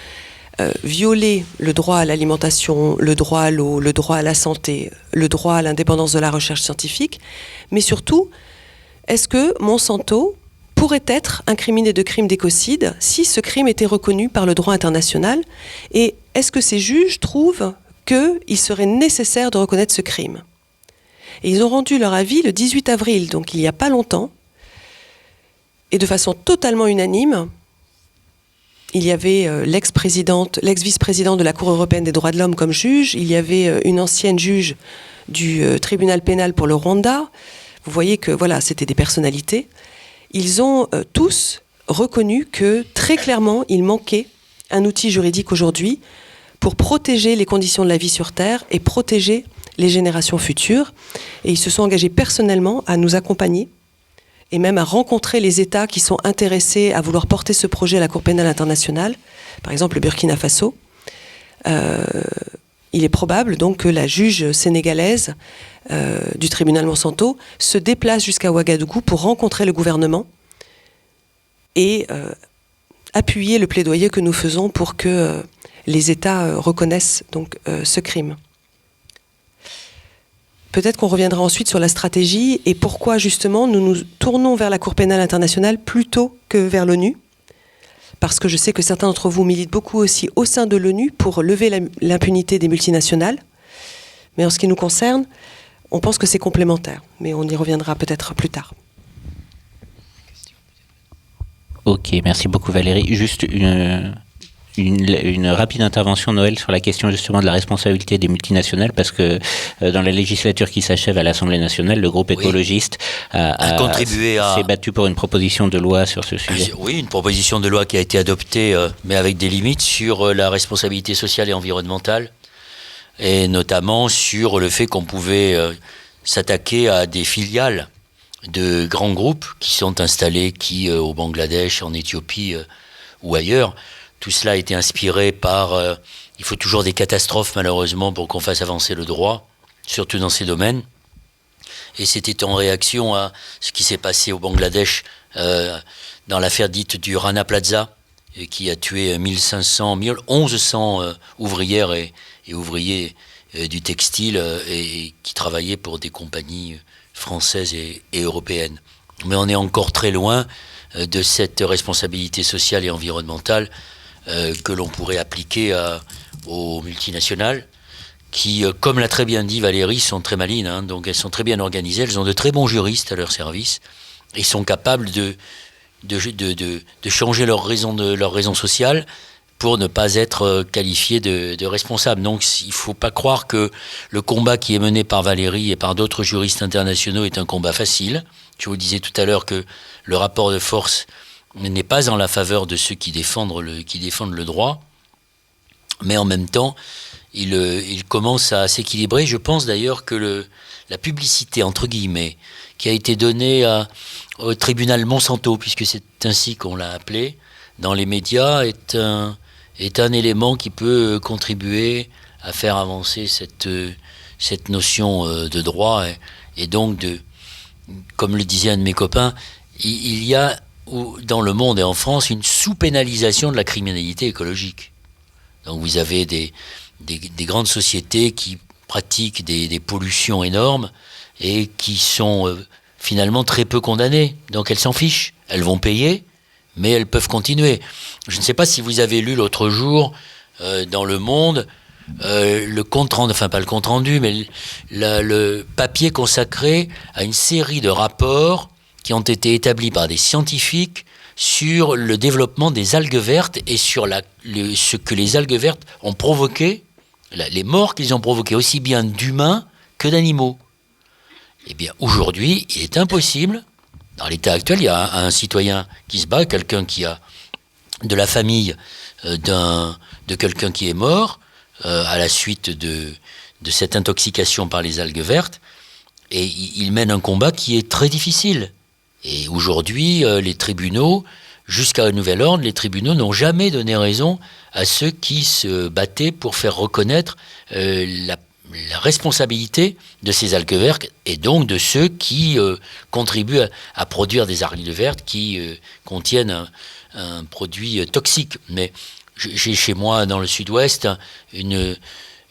violait le droit à l'alimentation, le droit à l'eau, le droit à la santé, le droit à l'indépendance de la recherche scientifique, mais surtout, est-ce que Monsanto pourrait être incriminé de crime d'écocide si ce crime était reconnu par le droit international, et est-ce que ces juges trouvent qu'il serait nécessaire de reconnaître ce crime ? Et ils ont rendu leur avis le 18 avril, donc il n'y a pas longtemps, et de façon totalement unanime. Il y avait l'ex-vice-présidente de la Cour européenne des droits de l'homme comme juge, il y avait une ancienne juge du tribunal pénal pour le Rwanda. Vous voyez que voilà, c'était des personnalités. Ils ont tous reconnu que très clairement, il manquait un outil juridique aujourd'hui pour protéger les conditions de la vie sur Terre et protéger les générations futures. Et ils se sont engagés personnellement à nous accompagner et même à rencontrer les États qui sont intéressés à vouloir porter ce projet à la Cour pénale internationale, par exemple le Burkina Faso. Il est probable donc que la juge sénégalaise du tribunal Monsanto se déplace jusqu'à Ouagadougou pour rencontrer le gouvernement et appuyer le plaidoyer que nous faisons pour que les États reconnaissent donc ce crime. Peut-être qu'on reviendra ensuite sur la stratégie et pourquoi justement nous nous tournons vers la Cour pénale internationale plutôt que vers l'ONU. Parce que je sais que certains d'entre vous militent beaucoup aussi au sein de l'ONU pour lever l'impunité des multinationales. Mais en ce qui nous concerne, on pense que c'est complémentaire. Mais on y reviendra peut-être plus tard. Ok, merci beaucoup Valérie. Juste une rapide intervention, Noël, sur la question justement de la responsabilité des multinationales, parce que dans la législature qui s'achève à l'Assemblée nationale, le groupe écologiste s'est battu pour une proposition de loi sur ce sujet. Oui, une proposition de loi qui a été adoptée, mais avec des limites, sur la responsabilité sociale et environnementale, et notamment sur le fait qu'on pouvait s'attaquer à des filiales de grands groupes qui sont installés au Bangladesh, en Éthiopie ou ailleurs. Tout cela a été inspiré par... il faut toujours des catastrophes, malheureusement, pour qu'on fasse avancer le droit, surtout dans ces domaines. Et c'était en réaction à ce qui s'est passé au Bangladesh dans l'affaire dite du Rana Plaza, qui a tué 1100 ouvrières et ouvriers du textile et qui travaillaient pour des compagnies françaises et européennes. Mais on est encore très loin de cette responsabilité sociale et environnementale que l'on pourrait appliquer aux multinationales qui, comme l'a très bien dit Valérie, sont très malines, hein, donc elles sont très bien organisées, elles ont de très bons juristes à leur service et sont capables de changer leur raison sociale pour ne pas être qualifiés de responsables. Donc il ne faut pas croire que le combat qui est mené par Valérie et par d'autres juristes internationaux est un combat facile. Je vous disais tout à l'heure que le rapport de force n'est pas en la faveur de ceux qui défendent le droit, mais en même temps, il commence à s'équilibrer. Je pense d'ailleurs que la publicité, entre guillemets, qui a été donnée au tribunal Monsanto, puisque c'est ainsi qu'on l'a appelé, dans les médias, est un élément qui peut contribuer à faire avancer cette notion de droit et donc comme le disait un de mes copains, il y a dans le monde et en France une sous-pénalisation de la criminalité écologique. Donc vous avez des grandes sociétés qui pratiquent des pollutions énormes et qui sont finalement très peu condamnées. Donc elles s'en fichent, elles vont payer, mais elles peuvent continuer. Je ne sais pas si vous avez lu l'autre jour dans Le Monde le compte-rendu, enfin pas le compte-rendu, mais le papier consacré à une série de rapports qui ont été établis par des scientifiques sur le développement des algues vertes et sur ce que les algues vertes ont provoqué, les morts qu'ils ont provoquées aussi bien d'humains que d'animaux. Eh bien, aujourd'hui, il est impossible, dans l'état actuel, il y a un citoyen qui se bat, quelqu'un qui a de la famille de quelqu'un qui est mort à la suite de cette intoxication par les algues vertes, et il mène un combat qui est très difficile. Et aujourd'hui, les tribunaux, jusqu'à un nouvel ordre, les tribunaux n'ont jamais donné raison à ceux qui se battaient pour faire reconnaître la responsabilité de ces algues vertes et donc de ceux qui contribuent à produire des algues vertes qui contiennent un produit toxique. Mais j'ai chez moi, dans le sud-ouest, une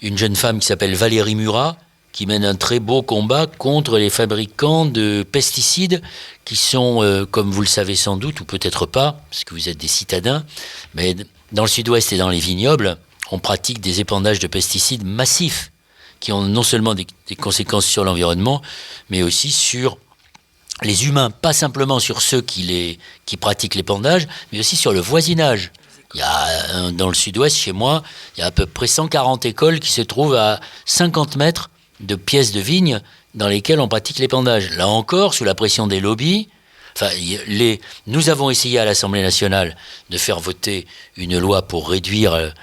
jeune femme qui s'appelle Valérie Murat, qui mène un très beau combat contre les fabricants de pesticides qui sont, comme vous le savez sans doute, ou peut-être pas, parce que vous êtes des citadins, mais dans le sud-ouest et dans les vignobles, on pratique des épandages de pesticides massifs qui ont non seulement des conséquences sur l'environnement, mais aussi sur les humains, pas simplement sur ceux qui pratiquent l'épandage, mais aussi sur le voisinage. Il y a, dans le sud-ouest, chez moi, il y a à peu près 140 écoles qui se trouvent à 50 mètres de pièces de vignes dans lesquelles on pratique l'épandage. Là encore, sous la pression des lobbies, nous avons essayé à l'Assemblée nationale de faire voter une loi pour réduire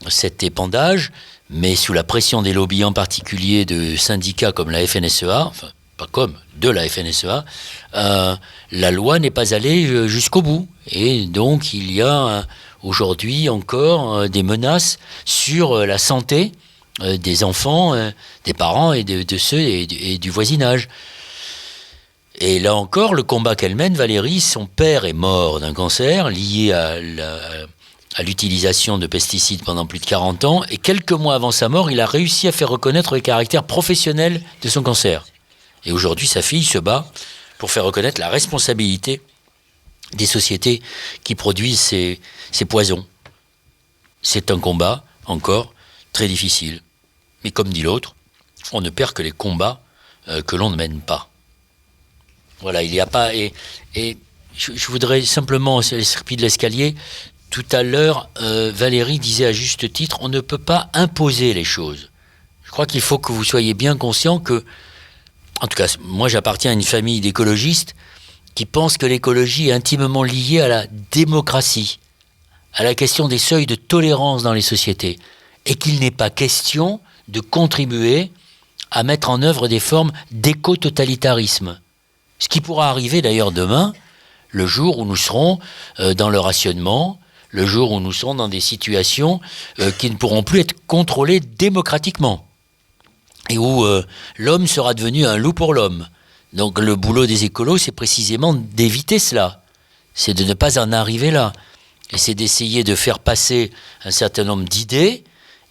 cet épandage, mais sous la pression des lobbies, en particulier de syndicats comme la FNSEA, enfin pas comme, de la FNSEA, la loi n'est pas allée jusqu'au bout. Et donc il y a aujourd'hui encore des menaces sur la santé des enfants, des parents et de ceux et du voisinage. Et là encore, le combat qu'elle mène, Valérie, son père est mort d'un cancer lié à l'utilisation de pesticides pendant plus de 40 ans, et quelques mois avant sa mort, il a réussi à faire reconnaître le caractère professionnel de son cancer. Et aujourd'hui, sa fille se bat pour faire reconnaître la responsabilité des sociétés qui produisent ces poisons. C'est un combat, encore, très difficile. Mais comme dit l'autre, on ne perd que les combats que l'on ne mène pas. Voilà, il n'y a pas... Et je voudrais simplement, sur les circuits de l'escalier, tout à l'heure, Valérie disait à juste titre, on ne peut pas imposer les choses. Je crois qu'il faut que vous soyez bien conscient que, en tout cas, moi j'appartiens à une famille d'écologistes qui pensent que l'écologie est intimement liée à la démocratie, à la question des seuils de tolérance dans les sociétés, et qu'il n'est pas question de contribuer à mettre en œuvre des formes d'éco-totalitarisme. Ce qui pourra arriver d'ailleurs demain, le jour où nous serons dans le rationnement, le jour où nous serons dans des situations qui ne pourront plus être contrôlées démocratiquement, et où l'homme sera devenu un loup pour l'homme. Donc le boulot des écolos, c'est précisément d'éviter cela, c'est de ne pas en arriver là. et c'est d'essayer de faire passer un certain nombre d'idées,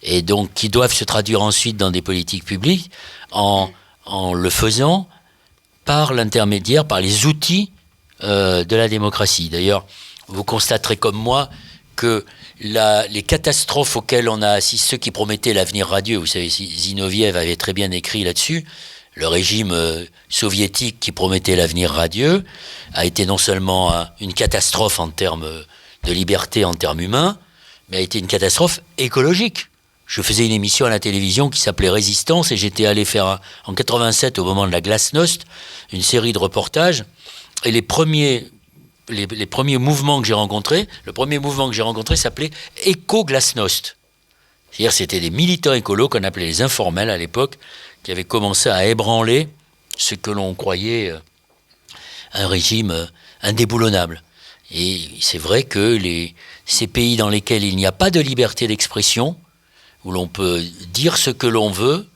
et donc qui doivent se traduire ensuite dans des politiques publiques, en le faisant par l'intermédiaire, par les outils de la démocratie. D'ailleurs, vous constaterez comme moi que les catastrophes auxquelles on a assisté, ceux qui promettaient l'avenir radieux, vous savez, Zinoviev avait très bien écrit là-dessus, le régime soviétique qui promettait l'avenir radieux a été non seulement une catastrophe en termes de liberté, en termes humains, mais a été une catastrophe écologique. Je faisais une émission à la télévision qui s'appelait Résistance et j'étais allé faire en 87, au moment de la glasnost, une série de reportages. Et les premiers mouvements que j'ai rencontrés, le premier mouvement que j'ai rencontré s'appelait Éco-Glasnost. C'est-à-dire c'était des militants écolos qu'on appelait les informels à l'époque, qui avaient commencé à ébranler ce que l'on croyait un régime indéboulonnable. Et c'est vrai que ces pays dans lesquels il n'y a pas de liberté d'expression, où l'on peut dire ce que l'on veut,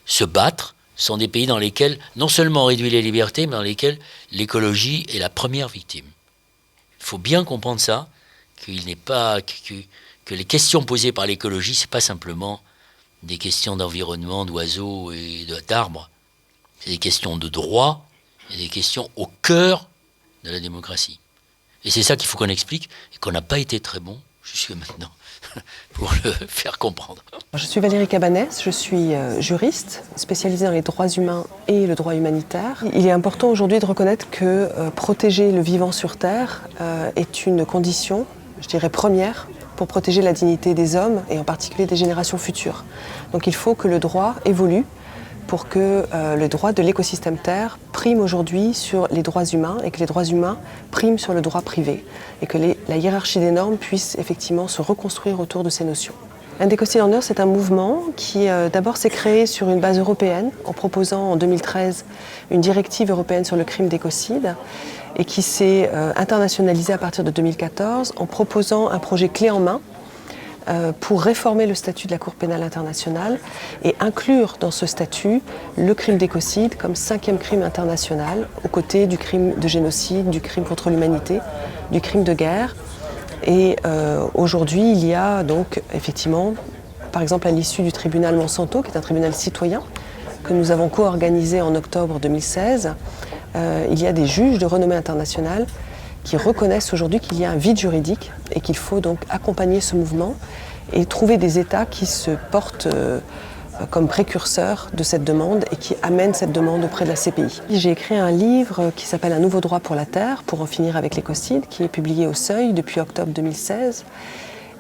se battre, sont des pays dans lesquels non seulement on réduit les libertés, mais dans lesquels l'écologie est la première victime. Il faut bien comprendre ça, qu'il n'est pas, que les questions posées par l'écologie, c'est pas simplement des questions d'environnement, d'oiseaux et d'arbres. C'est des questions de droit et des questions au cœur de la démocratie. Et c'est ça qu'il faut qu'on explique et qu'on n'a pas été très bon jusqu'à maintenant pour le faire comprendre. Je suis Valérie Cabanès, je suis juriste spécialisée dans les droits humains et le droit humanitaire. Il est important aujourd'hui de reconnaître que protéger le vivant sur Terre est une condition, je dirais première, pour protéger la dignité des hommes et en particulier des générations futures. Donc il faut que le droit évolue pour que le droit de l'écosystème Terre prime aujourd'hui sur les droits humains et que les droits humains priment sur le droit privé et que la hiérarchie des normes puisse effectivement se reconstruire autour de ces notions. Indécocide en Earth, c'est un mouvement qui d'abord s'est créé sur une base européenne en proposant en 2013 une directive européenne sur le crime d'écocide et qui s'est internationalisé à partir de 2014 en proposant un projet clé en main pour réformer le statut de la Cour pénale internationale et inclure dans ce statut le crime d'écocide comme 5e crime international aux côtés du crime de génocide, du crime contre l'humanité, du crime de guerre. Et aujourd'hui, il y a donc effectivement, par exemple à l'issue du tribunal Monsanto, qui est un tribunal citoyen, que nous avons co-organisé en octobre 2016, il y a des juges de renommée internationale qui reconnaissent aujourd'hui qu'il y a un vide juridique et qu'il faut donc accompagner ce mouvement et trouver des États qui se portent comme précurseurs de cette demande et qui amènent cette demande auprès de la CPI. J'ai écrit un livre qui s'appelle « Un nouveau droit pour la Terre » pour en finir avec l'écocide, qui est publié au Seuil depuis octobre 2016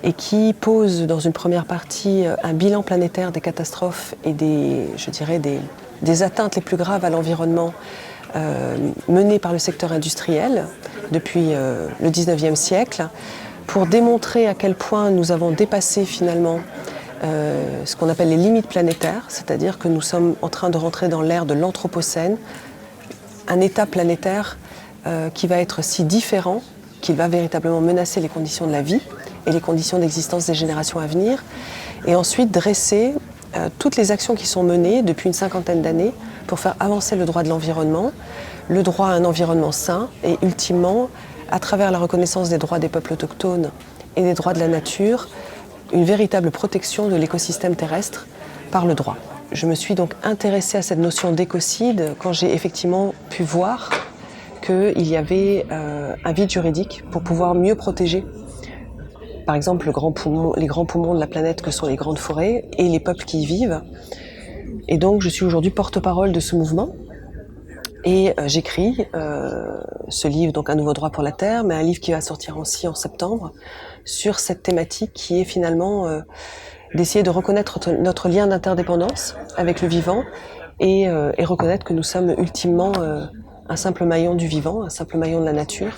et qui pose dans une première partie un bilan planétaire des catastrophes et des atteintes les plus graves à l'environnement menées par le secteur industriel depuis le 19e siècle, pour démontrer à quel point nous avons dépassé finalement ce qu'on appelle les limites planétaires, c'est-à-dire que nous sommes en train de rentrer dans l'ère de l'Anthropocène, un état planétaire qui va être si différent qu'il va véritablement menacer les conditions de la vie et les conditions d'existence des générations à venir, et ensuite dresser toutes les actions qui sont menées depuis une 50aine d'années pour faire avancer le droit de l'environnement, le droit à un environnement sain et ultimement, à travers la reconnaissance des droits des peuples autochtones et des droits de la nature, une véritable protection de l'écosystème terrestre par le droit. Je me suis donc intéressée à cette notion d'écocide quand j'ai effectivement pu voir qu'il y avait un vide juridique pour pouvoir mieux protéger, par exemple, les grands poumons de la planète que sont les grandes forêts et les peuples qui y vivent. Et donc je suis aujourd'hui porte-parole de ce mouvement. Et j'écris ce livre, donc Un nouveau droit pour la Terre, mais un livre qui va sortir aussi en septembre, sur cette thématique qui est finalement d'essayer de reconnaître notre lien d'interdépendance avec le vivant et reconnaître que nous sommes ultimement un simple maillon du vivant, un simple maillon de la nature,